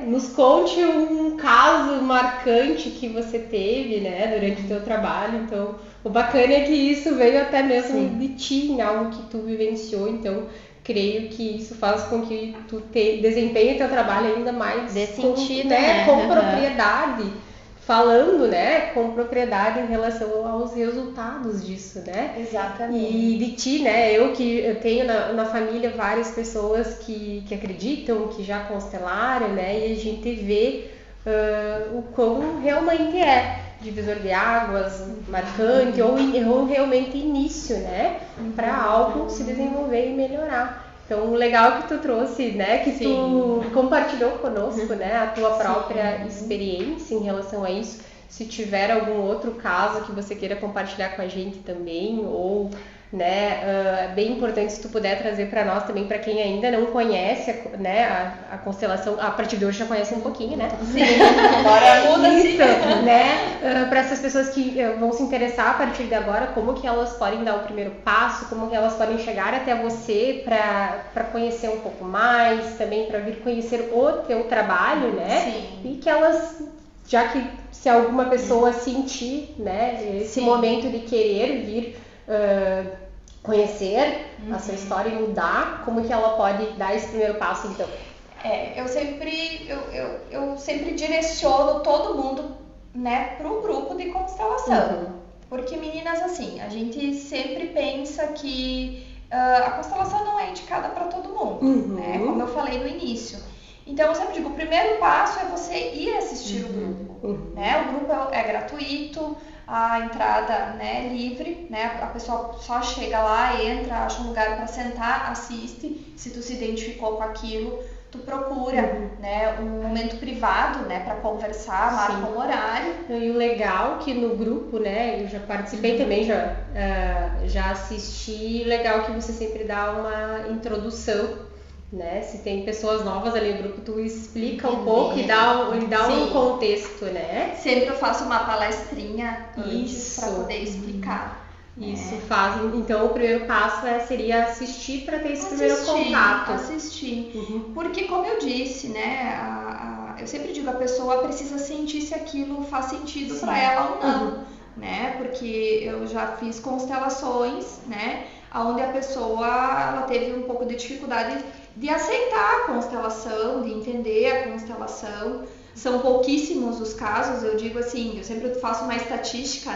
Speaker 3: Nos conte um caso marcante que você teve, né, durante o teu trabalho. Então, o bacana é que isso veio até mesmo de ti, em algo que tu vivenciou. Então, creio que isso faz com que tu desempenhe teu trabalho ainda mais com propriedade, falando, né, com propriedade em relação aos resultados disso, né?
Speaker 2: Exatamente.
Speaker 3: E de ti, né, eu tenho na família várias pessoas que acreditam, que já constelaram, né, e a gente vê o quão realmente é divisor de águas, marcante, ou realmente início, né, para algo se desenvolver e melhorar. Então, o legal que tu trouxe, né, que tu compartilhou conosco, né, a tua própria experiência em relação a isso, Se tiver algum outro caso que você queira compartilhar com a gente também, ou, né, é bem importante se tu puder trazer para nós também, para quem ainda não conhece, né, a constelação, a partir de hoje já conhece um pouquinho, né?
Speaker 2: Sim, agora muda
Speaker 3: isso, né? Para essas pessoas que vão se interessar a partir de agora, como que elas podem dar o primeiro passo, como que elas podem chegar até você para conhecer um pouco mais, também para vir conhecer o teu trabalho, né?
Speaker 2: Sim.
Speaker 3: E que elas, já que se alguma pessoa sentir, né, esse momento de querer vir conhecer a sua história e mudar, como que ela pode dar esse primeiro passo, então?
Speaker 2: Eu sempre direciono todo mundo, né, para o grupo de constelação. Porque, meninas, assim, a gente sempre pensa que a constelação não é indicada para todo mundo, né, como eu falei no início. Então, eu sempre digo, o primeiro passo é você ir assistir o grupo, né? O grupo é gratuito, a entrada, né, é livre, né? A pessoa só chega lá, entra, acha um lugar para sentar, assiste. Se tu se identificou com aquilo, tu procura, né, um momento privado, né, para conversar, marca um horário.
Speaker 3: E o legal que no grupo, né, eu já participei também, já assisti, legal que você sempre dá uma introdução, né? Se tem pessoas novas ali no grupo, tu explica um pouco e dá um contexto, né?
Speaker 2: Sempre eu faço uma palestrinha antes para poder explicar.
Speaker 3: Isso faz. Então o primeiro passo seria assistir para ter esse primeiro contato.
Speaker 2: Assistir. Porque, como eu disse, né? Eu sempre digo, a pessoa precisa sentir se aquilo faz sentido para ela ou não, né? Porque eu já fiz constelações, né? Onde a pessoa ela teve um pouco de dificuldade de aceitar a constelação, de entender a constelação. São pouquíssimos os casos, eu digo assim, eu sempre faço uma estatística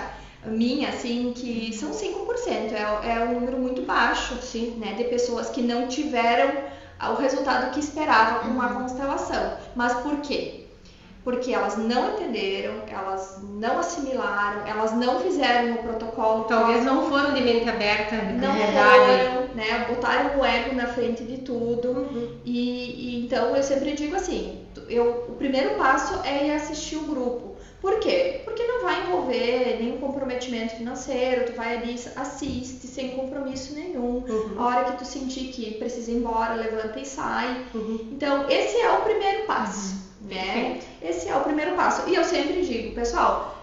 Speaker 2: minha, assim, que são 5%, é um número muito baixo, né, de pessoas que não tiveram o resultado que esperava com a constelação. Mas por quê? Porque elas não entenderam, elas não assimilaram, elas não fizeram o protocolo.
Speaker 3: Talvez não foram de mente aberta,
Speaker 2: não foram, né? Botaram o ego na frente de tudo. E então eu sempre digo assim, o primeiro passo é ir assistir o grupo. Por quê? Porque não vai envolver nenhum comprometimento financeiro, tu vai ali, assiste sem compromisso nenhum. A hora que tu sentir que precisa ir embora, levanta e sai. Então esse é o primeiro passo. Né? Esse é o primeiro passo. E eu sempre digo, pessoal,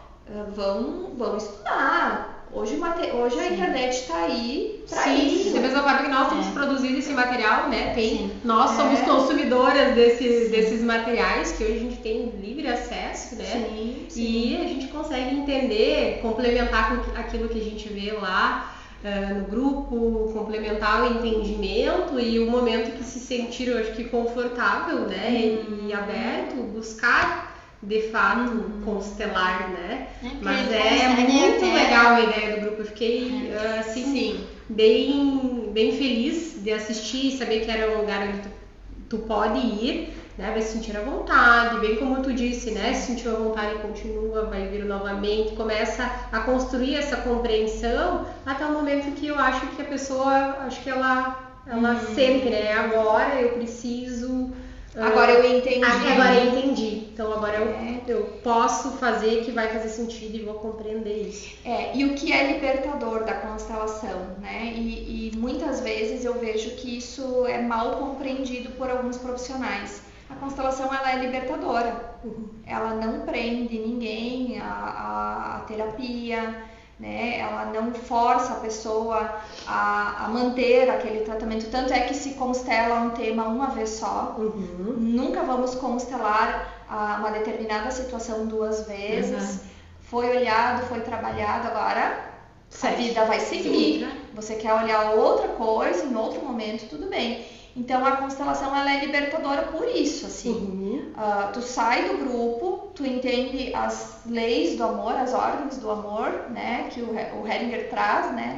Speaker 2: vão estudar. Hoje a internet está aí para isso.
Speaker 3: Da mesma forma que nós temos produzido esse material, né? Nós somos consumidoras desses materiais que hoje a gente tem livre acesso, né? E a gente consegue entender, complementar com aquilo que a gente vê lá no grupo, complementar o entendimento e o momento que se sentir, eu acho que confortável, né, e aberto, buscar de fato constelar, né, mas é muito legal a ideia do grupo. Eu fiquei assim, bem feliz de assistir e saber que era um lugar onde tu pode ir, né, vai se sentir à vontade, bem como tu disse, né, se sentiu à vontade e continua, vai vir novamente, começa a construir essa compreensão até o momento que eu acho que a pessoa, acho que ela sente, né, agora eu preciso...
Speaker 2: Agora eu entendi.
Speaker 3: Agora eu entendi. Então agora eu posso fazer que vai fazer sentido e vou compreender isso.
Speaker 2: E o que é libertador da constelação, né? E muitas vezes eu vejo que isso é mal compreendido por alguns profissionais. A constelação ela é libertadora. Ela não prende ninguém a terapia, né? Ela não força a pessoa a manter aquele tratamento. Tanto é que se constela um tema uma vez só. Nunca vamos constelar uma determinada situação 2 vezes. Foi olhado, foi trabalhado, agora a vida vai seguir. Você quer olhar outra coisa em outro momento, tudo bem. Então a constelação ela é libertadora por isso, assim. Tu sai do grupo, tu entende as leis do amor, as ordens do amor, né, que o Hellinger traz, né,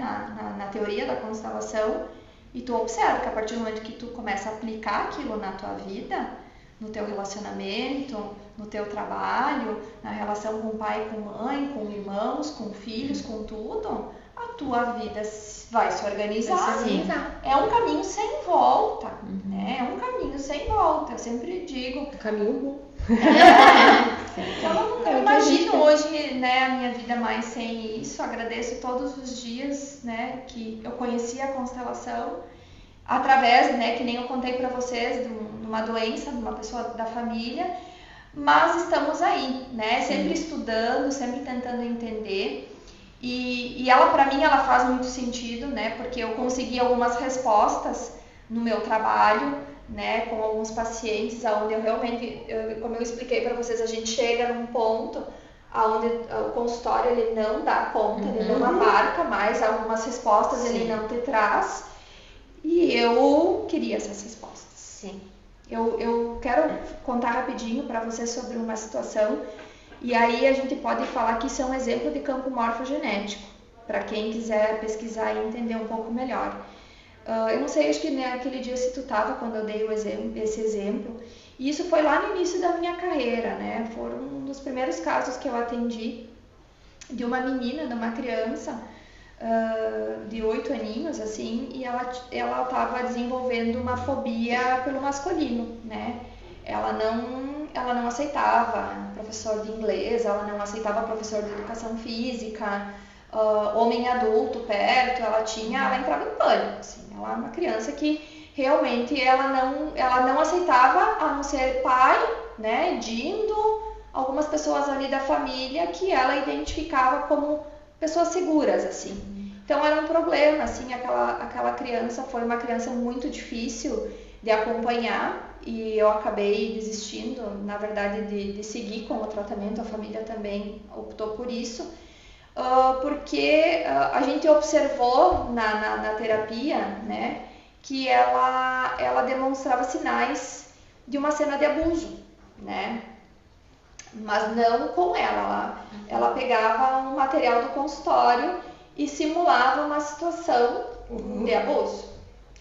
Speaker 2: na teoria da constelação, e tu observa que a partir do momento que tu começa a aplicar aquilo na tua vida, no teu relacionamento, no teu trabalho, na relação com o pai, com mãe, com irmãos, com filhos, com tudo, a tua vida vai se organizar. É um caminho sem volta, né? É um caminho sem volta. Eu sempre digo...
Speaker 3: Caminho bom.
Speaker 2: Então eu imagino hoje, né, a minha vida mais sem isso, agradeço todos os dias, né, que eu conheci a constelação através, né, que nem eu contei para vocês, de uma doença, de uma pessoa da família, mas estamos aí, né, sempre estudando, sempre tentando entender. E ela, para mim, ela faz muito sentido, né, porque eu consegui algumas respostas no meu trabalho, né, com alguns pacientes, onde eu realmente, como eu expliquei para vocês, a gente chega num ponto onde o consultório ele não dá conta, ele não abarca mais, algumas respostas ele não te traz, e eu queria essas respostas.
Speaker 1: Sim.
Speaker 2: Eu quero contar rapidinho para vocês sobre uma situação, e aí a gente pode falar que isso é um exemplo de campo morfogenético, para quem quiser pesquisar e entender um pouco melhor. Eu não sei, acho que naquele dia se tu estava quando eu dei esse exemplo, e isso foi lá no início da minha carreira, né? Foram um dos primeiros casos que eu atendi de uma menina, de uma criança de 8 aninhos, assim, e ela estava desenvolvendo uma fobia pelo masculino, né? Ela não aceitava professor de inglês, ela não aceitava professor de educação física, homem adulto perto, ela entrava em pânico, assim. Ela é uma criança que realmente ela não aceitava, a não ser pai, né, Dindo, algumas pessoas ali da família que ela identificava como pessoas seguras, assim. Então era um problema, assim, aquela criança foi uma criança muito difícil de acompanhar e eu acabei desistindo, na verdade, de seguir com o tratamento, a família também optou por isso. Porque a gente observou na terapia, né, que ela demonstrava sinais de uma cena de abuso, né, mas não com ela pegava um material do consultório e simulava uma situação de abuso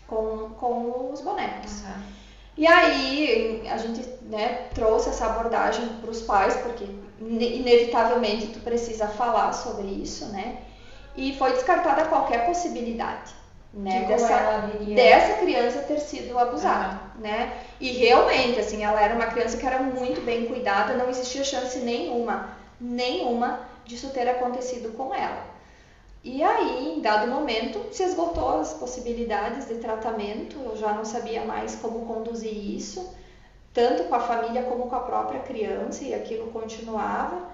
Speaker 2: com os bonecos. E aí a gente, né, trouxe essa abordagem para os pais, porque inevitavelmente tu precisa falar sobre isso, né? E foi descartada qualquer possibilidade, né, dessa criança ter sido abusada, né? E realmente, assim, ela era uma criança que era muito bem cuidada, não existia chance nenhuma disso ter acontecido com ela. E aí, em dado momento, se esgotou as possibilidades de tratamento, eu já não sabia mais como conduzir isso, tanto com a família como com a própria criança, e aquilo continuava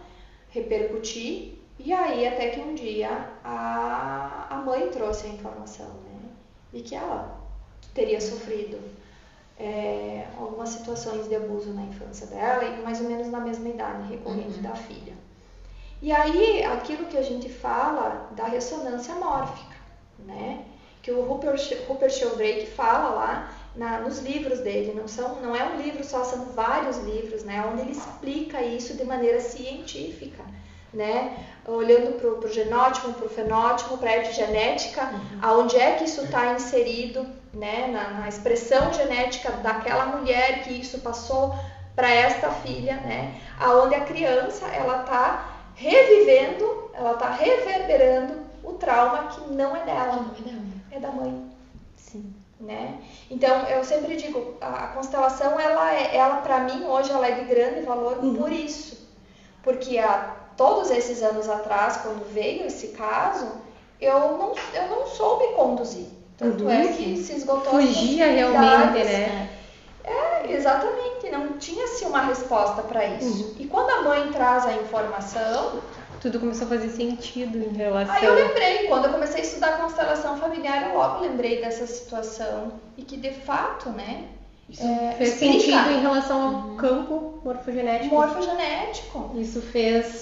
Speaker 2: repercutir. E aí, até que um dia, a mãe trouxe a informação, né, de que ela teria sofrido algumas situações de abuso na infância dela, e mais ou menos na mesma idade, recorrente da filha. E aí, aquilo que a gente fala da ressonância mórfica, né? Que o Rupert Sheldrake fala lá nos livros dele, não é um livro só, são vários livros, né? Onde ele explica isso de maneira científica, né? Olhando para o genótipo, para o fenótipo, para a epigenética, aonde é que isso está inserido, né? Na expressão genética daquela mulher que isso passou para esta filha, né? Aonde a criança, ela está revivendo, ela está reverberando o trauma que não é dela, é da mãe.
Speaker 1: Sim.
Speaker 2: Né? Então, eu sempre digo, a constelação, ela para mim, hoje, ela é de grande valor por isso. Porque há todos esses anos atrás, quando veio esse caso, eu não soube conduzir. Tanto é que se esgotou.
Speaker 3: Fugia realmente, né?
Speaker 2: Exatamente, não tinha-se uma resposta para isso. E quando a mãe traz a informação,
Speaker 3: tudo começou a fazer sentido em relação...
Speaker 2: Aí eu lembrei, quando eu comecei a estudar constelação familiar, eu logo lembrei dessa situação. E que de fato, né,
Speaker 3: isso fez sentido em relação ao campo morfogenético. Isso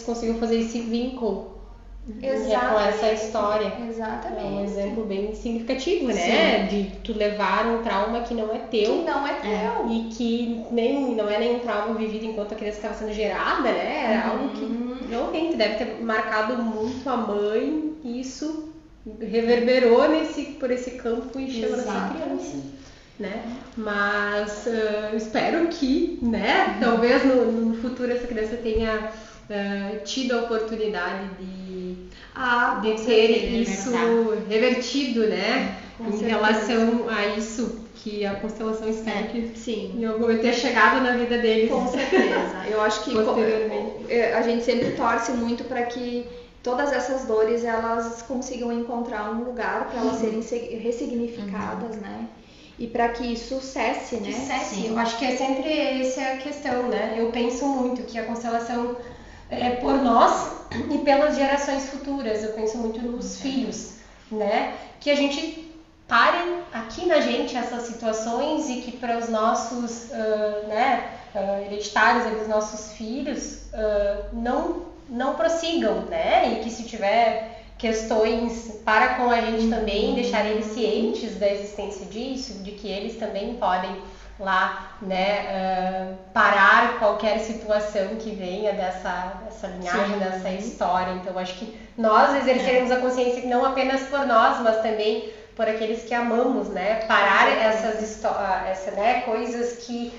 Speaker 3: conseguiu fazer esse vínculo com essa história.
Speaker 2: Exatamente.
Speaker 3: É um exemplo bem significativo, né? De tu levar um trauma que não é teu. E que não é nem um trauma vivido enquanto a criança estava sendo gerada, né? Era algo que realmente deve ter marcado muito a mãe. E isso reverberou por esse campo e chegou nessa criança. Né? Mas eu espero que, né? Talvez no futuro essa criança tenha tido a oportunidade de ter isso revertido, né? Em relação a isso que a constelação espera que
Speaker 2: sim.
Speaker 3: em algum momento tenha chegado na vida deles.
Speaker 2: Com certeza. Eu acho que a gente sempre torce muito para que todas essas dores elas consigam encontrar um lugar para elas serem ressignificadas, né? E para que isso cesse, né?
Speaker 3: Cesse. Eu acho que é sempre essa a questão, né? Eu penso muito que a constelação é por nós e pelas gerações futuras. Eu penso muito nos filhos, né? Que a gente pare aqui na gente essas situações e que para os nossos hereditários, os nossos filhos, não prossigam, né? E que se tiver questões para com a gente também, deixar eles cientes da existência disso, de que eles também podem lá, né, parar qualquer situação que venha dessa linhagem, dessa história. Então, acho que nós exerceremos a consciência não apenas por nós, mas também por aqueles que amamos, né? Parar coisas que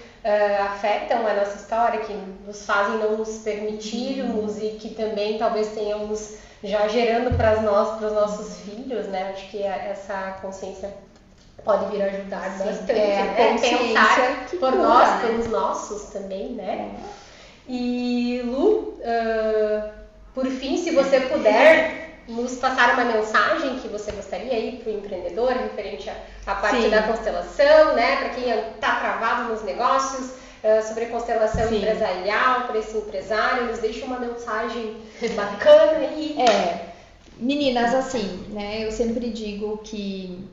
Speaker 3: afetam a nossa história, que nos fazem não nos permitirmos e que também talvez tenhamos já gerando para os nossos filhos, né? Acho que essa consciência pode vir a ajudar bastante, né? Pensar por nós, pelos nossos também, né? E Lu, por fim, se você puder nos passar uma mensagem que você gostaria aí para o empreendedor, referente à parte da constelação, né? Para quem está travado nos negócios, sobre a constelação empresarial, para esse empresário, nos deixa uma mensagem bacana aí.
Speaker 2: Meninas, assim, né? Eu sempre digo que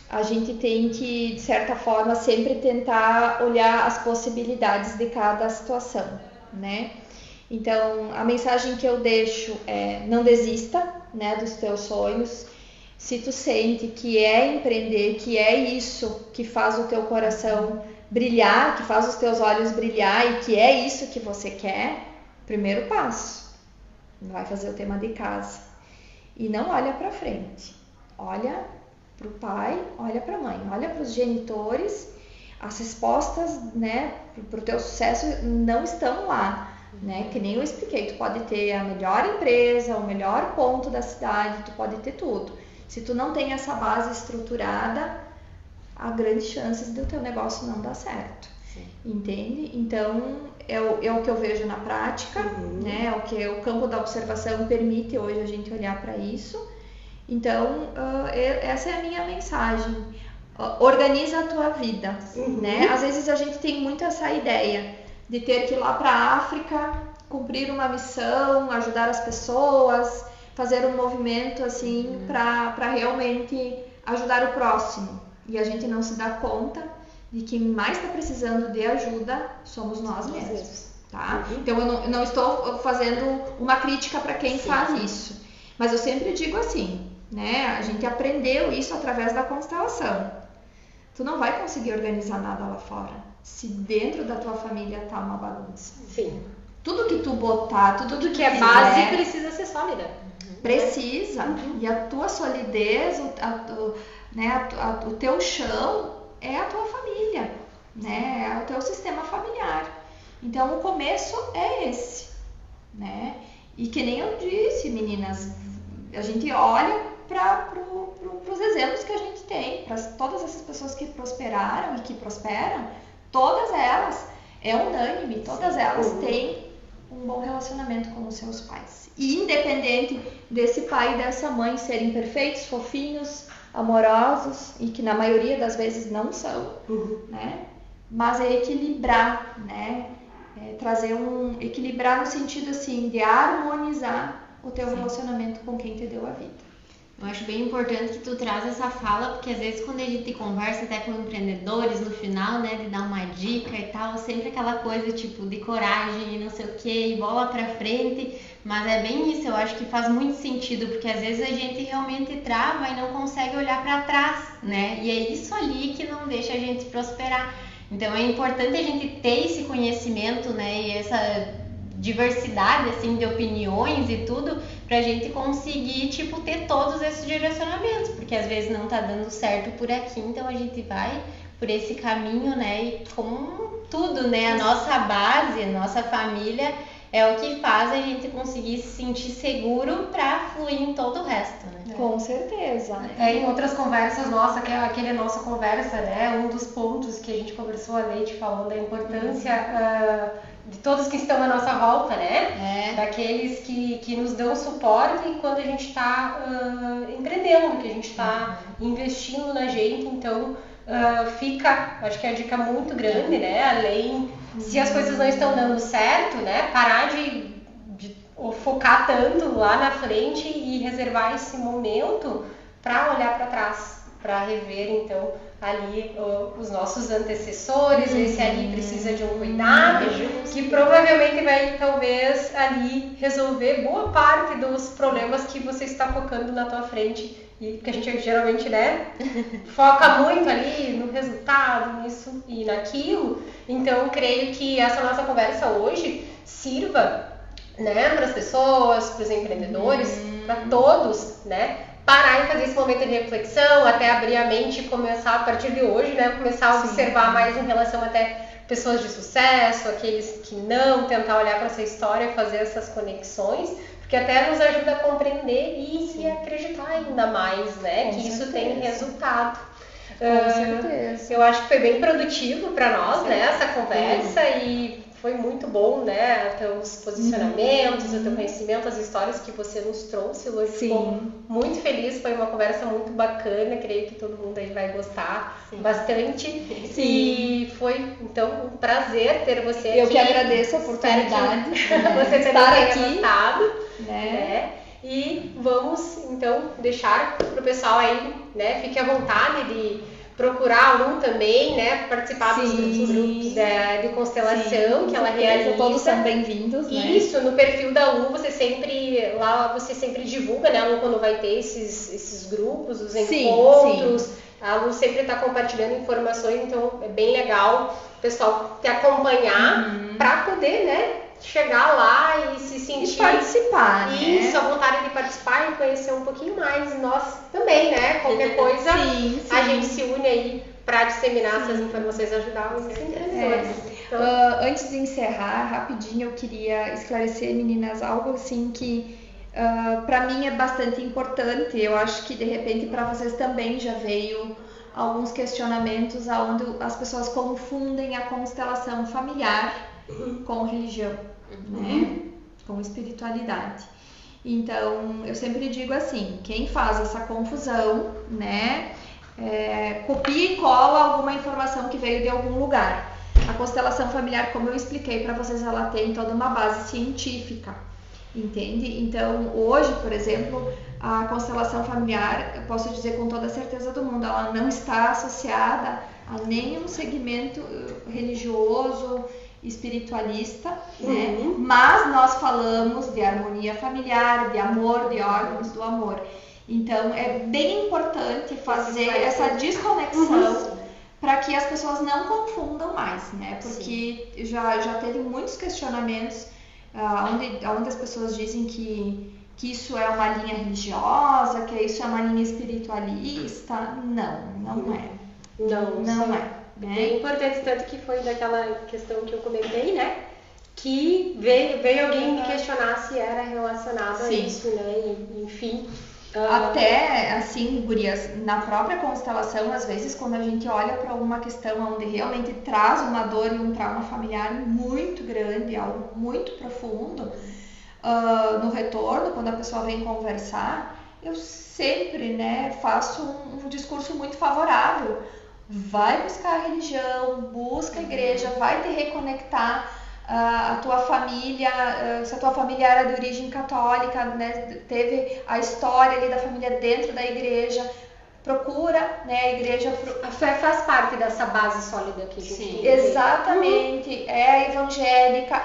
Speaker 2: a gente tem que, de certa forma, sempre tentar olhar as possibilidades de cada situação, né? Então, a mensagem que eu deixo é: não desista, né, dos teus sonhos. Se tu sente que é empreender, que é isso que faz o teu coração brilhar, que faz os teus olhos brilhar e que é isso que você quer, primeiro passo, vai fazer o tema de casa. E não olha para frente, olha para o pai, olha para a mãe, olha para os genitores. As respostas, né, para o teu sucesso não estão lá. Né? Que nem eu expliquei, tu pode ter a melhor empresa, o melhor ponto da cidade, tu pode ter tudo. Se tu não tem essa base estruturada, há grandes chances do teu negócio não dar certo. Entende? Então, é o que eu vejo na prática, né? É o que o campo da observação permite hoje a gente olhar para isso. Então, essa é a minha mensagem. Organiza a tua vida, né? Às vezes a gente tem muito essa ideia de ter que ir lá para a África, cumprir uma missão, ajudar as pessoas, fazer um movimento assim para realmente ajudar o próximo. E a gente não se dá conta de que quem mais está precisando de ajuda somos nós mesmos, tá? Então eu não estou fazendo uma crítica para quem faz isso, mas eu sempre digo assim, né? A gente aprendeu isso através da constelação. Tu não vai conseguir organizar nada lá fora se dentro da tua família tá uma bagunça. Tudo que tu botar, tudo que é base precisa ser sólida. Precisa. E a tua solidez, o teu chão é a tua família, né? É o teu sistema familiar. Então o começo é esse, né? E que nem eu disse, meninas, a gente olha para os exemplos que a gente tem, para todas essas pessoas que prosperaram e que prosperam, todas elas, é unânime, todas elas têm um bom relacionamento com os seus pais. E independente desse pai e dessa mãe serem perfeitos, fofinhos, amorosos, e que na maioria das vezes não são, né? Mas é equilibrar, né? Equilibrar no sentido assim, de harmonizar o teu relacionamento com quem te deu a vida.
Speaker 1: Eu acho bem importante que tu traz essa fala, porque às vezes quando a gente conversa até com empreendedores no final, né, de dar uma dica e tal, sempre aquela coisa tipo de coragem e não sei o que, e bola pra frente, mas é bem isso, eu acho que faz muito sentido, porque às vezes a gente realmente trava e não consegue olhar para trás, né, e é isso ali que não deixa a gente prosperar. Então é importante a gente ter esse conhecimento, né, e essa diversidade assim de opiniões e tudo, pra gente conseguir, tipo, ter todos esses direcionamentos, porque às vezes não tá dando certo por aqui, então a gente vai por esse caminho, né, e com tudo, né, a nossa base, a nossa família é o que faz a gente conseguir se sentir seguro para fluir em todo o resto, né?
Speaker 2: Com certeza.
Speaker 3: Em outras conversas nossas, que é aquele nossa conversa, né? Um dos pontos que a gente conversou, a Leite falou da importância de todos que estão à nossa volta, né? Daqueles que nos dão suporte quando a gente está empreendendo, que a gente está investindo na gente. Então, fica, acho que é a dica muito grande, né? Além, se as coisas não estão dando certo, né? Parar de focar tanto lá na frente e reservar esse momento para olhar para trás, para rever, então, ali os nossos antecessores, ver se ali precisa de um cuidado, que provavelmente vai, talvez, ali resolver boa parte dos problemas que você está focando na tua frente. E que a gente geralmente, né, foca muito ali no resultado, nisso e naquilo. Então, creio que essa nossa conversa hoje sirva, né, para as pessoas, para os empreendedores, para todos, né, parar e fazer esse momento de reflexão, até abrir a mente e começar a partir de hoje, né, começar a observar mais em relação até pessoas de sucesso, aqueles que não, tentar olhar para essa história, fazer essas conexões, porque até nos ajuda a compreender e acreditar ainda mais, né, que isso tem resultado.
Speaker 2: Com certeza.
Speaker 3: Eu acho que foi bem produtivo para nós, né, essa conversa e foi muito bom, né, teus posicionamentos, o teu conhecimento, as histórias que você nos trouxe. Hoje ficou muito feliz, foi uma conversa muito bacana, creio que todo mundo aí vai gostar bastante. E foi, então, um prazer ter você aqui.
Speaker 2: Eu que agradeço a oportunidade
Speaker 3: de você
Speaker 2: estar aqui.
Speaker 3: Gostado, né? E vamos, então, deixar para o pessoal aí, né, fique à vontade de procurar um também, né, participar dos grupos de constelação que ela realiza.
Speaker 2: Todos são bem-vindos, né?
Speaker 3: Isso, no perfil da Lu, você sempre divulga, né, Lu, quando vai ter esses grupos, os encontros. A Lu sempre está compartilhando informações, então é bem legal o pessoal te acompanhar para poder, né, chegar lá e se sentir...
Speaker 2: E participar,
Speaker 3: Isso, a vontade de participar e conhecer um pouquinho mais. E nós também, né? Qualquer coisa, a gente se une aí para disseminar essas informações e ajudar os empreendedores. Então...
Speaker 2: antes de encerrar, rapidinho, eu queria esclarecer, meninas, algo assim que para mim é bastante importante. Eu acho que, de repente, para vocês também já veio alguns questionamentos onde as pessoas confundem a constelação familiar com religião, né? Com espiritualidade. Então, eu sempre digo assim, quem faz essa confusão, né, copia e cola alguma informação que veio de algum lugar. A constelação familiar, como eu expliquei para vocês, ela tem toda uma base científica, entende? Então, hoje, por exemplo, a constelação familiar, eu posso dizer com toda a certeza do mundo, ela não está associada a nenhum segmento religioso, espiritualista, né? Mas nós falamos de harmonia familiar, de amor, de órgãos do amor. Então é bem importante fazer essa desconexão para que as pessoas não confundam mais, né? Porque já teve muitos questionamentos onde as pessoas dizem que isso é uma linha religiosa, que isso é uma linha espiritualista. Não é. Não é.
Speaker 3: É importante, tanto que foi daquela questão que eu comentei, né? Que veio alguém me questionar se era relacionado a isso, né? E, enfim.
Speaker 2: Até, assim, gurias, na própria constelação, às vezes, quando a gente olha para uma questão onde realmente traz uma dor e um trauma familiar muito grande, algo muito profundo, no retorno, quando a pessoa vem conversar, eu sempre, né, faço um discurso muito favorável. Vai buscar a religião, busca a igreja, vai te reconectar a tua família, se a tua família era de origem católica, né, teve a história ali da família dentro da igreja, procura, né, a igreja...
Speaker 3: A fé faz parte dessa base sólida que a gente tem.
Speaker 2: Exatamente, é a evangélica,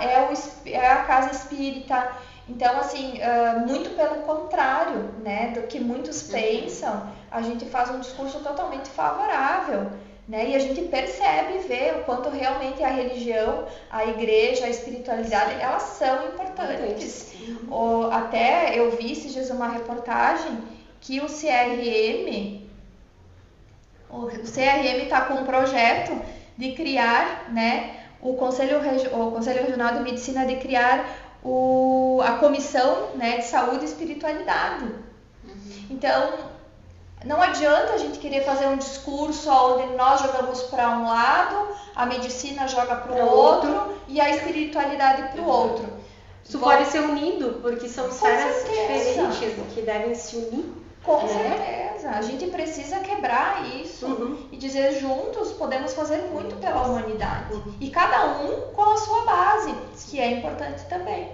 Speaker 2: é a casa espírita. Então, assim, muito pelo contrário, né, do que muitos pensam, a gente faz um discurso totalmente favorável, né, e a gente percebe e vê o quanto realmente a religião, a igreja, a espiritualidade, elas são importantes. Até eu vi esses dias uma reportagem que o CRM está com um projeto de criar, né, o Conselho Regional de Medicina de criar a comissão, né, de saúde e espiritualidade. Então, não adianta a gente querer fazer um discurso onde nós jogamos para um lado, a medicina joga para o outro e a espiritualidade para o outro.
Speaker 3: Isso pode ser unido, porque são esferas diferentes que devem se unir.
Speaker 2: Com certeza. A gente precisa quebrar isso e dizer juntos podemos fazer muito pela humanidade. E cada um com a sua base, que é importante também.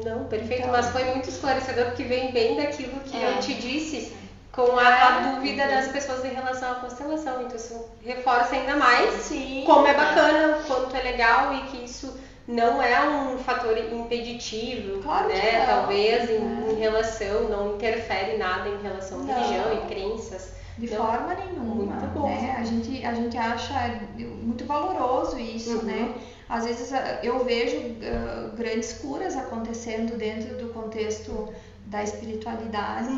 Speaker 3: Não, perfeito, então, mas foi muito esclarecedor, porque vem bem daquilo que eu te disse, com a dúvida das pessoas em relação à constelação. Então isso reforça ainda mais como é bacana, o quanto é legal e que isso não é um fator impeditivo, né? Talvez em relação, não interfere nada em relação à religião e crenças.
Speaker 2: De forma nenhuma. Muito bom. Né? A gente acha muito valoroso isso, né? Às vezes eu vejo grandes curas acontecendo dentro do contexto da espiritualidade,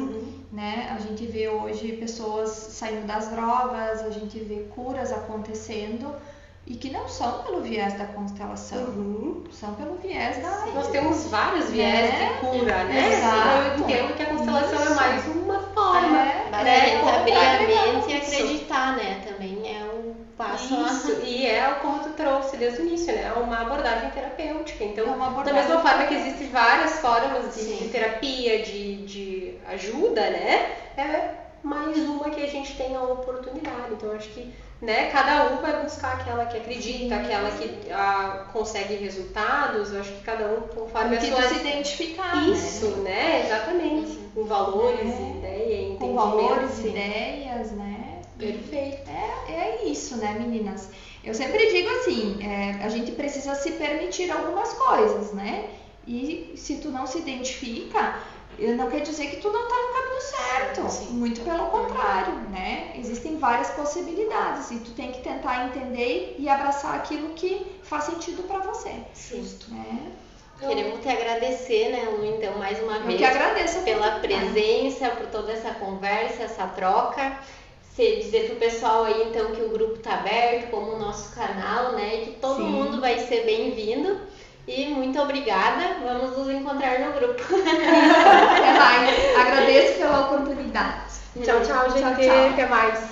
Speaker 2: né? A gente vê hoje pessoas saindo das drogas, a gente vê curas acontecendo e que não são pelo viés da constelação, são pelo viés da...
Speaker 3: Nós temos vários viés de cura, né?
Speaker 2: Exato.
Speaker 3: Eu entendo que a constelação é mais uma forma.
Speaker 1: Abrir a mente e acreditar, né? Também é um passo.
Speaker 3: E como tu trouxe desde o início, né? É uma abordagem terapêutica. Então, da mesma forma que existem várias formas de terapia, de ajuda, né? É mais uma que a gente tem a oportunidade. Então, acho que cada um vai buscar aquela que acredita, aquela que consegue resultados. Eu acho que cada um, conforme a sua...
Speaker 2: se identificar.
Speaker 3: Isso, né? Exatamente. Com valores, ideia, entendimento.
Speaker 2: Com valores, ideias, né?
Speaker 3: Perfeito.
Speaker 2: É isso, né, meninas? Eu sempre digo assim, a gente precisa se permitir algumas coisas, né? E se tu não se identifica, não quer dizer que tu não tá no caminho certo. Muito pelo contrário, né? Existem várias possibilidades e tu tem que tentar entender e abraçar aquilo que faz sentido para você.
Speaker 1: Justo.
Speaker 2: Né?
Speaker 1: Queremos te agradecer, né, Lu, então, mais uma vez.
Speaker 2: Eu que agradeço
Speaker 1: pela presença, por toda essa conversa, essa troca. Dizer pro pessoal aí, então, que o grupo tá aberto, como o nosso canal, né, e que todo mundo vai ser bem-vindo. E muito obrigada, vamos nos encontrar no grupo.
Speaker 2: Até mais. Agradeço pela oportunidade.
Speaker 3: Tchau, gente. Até mais.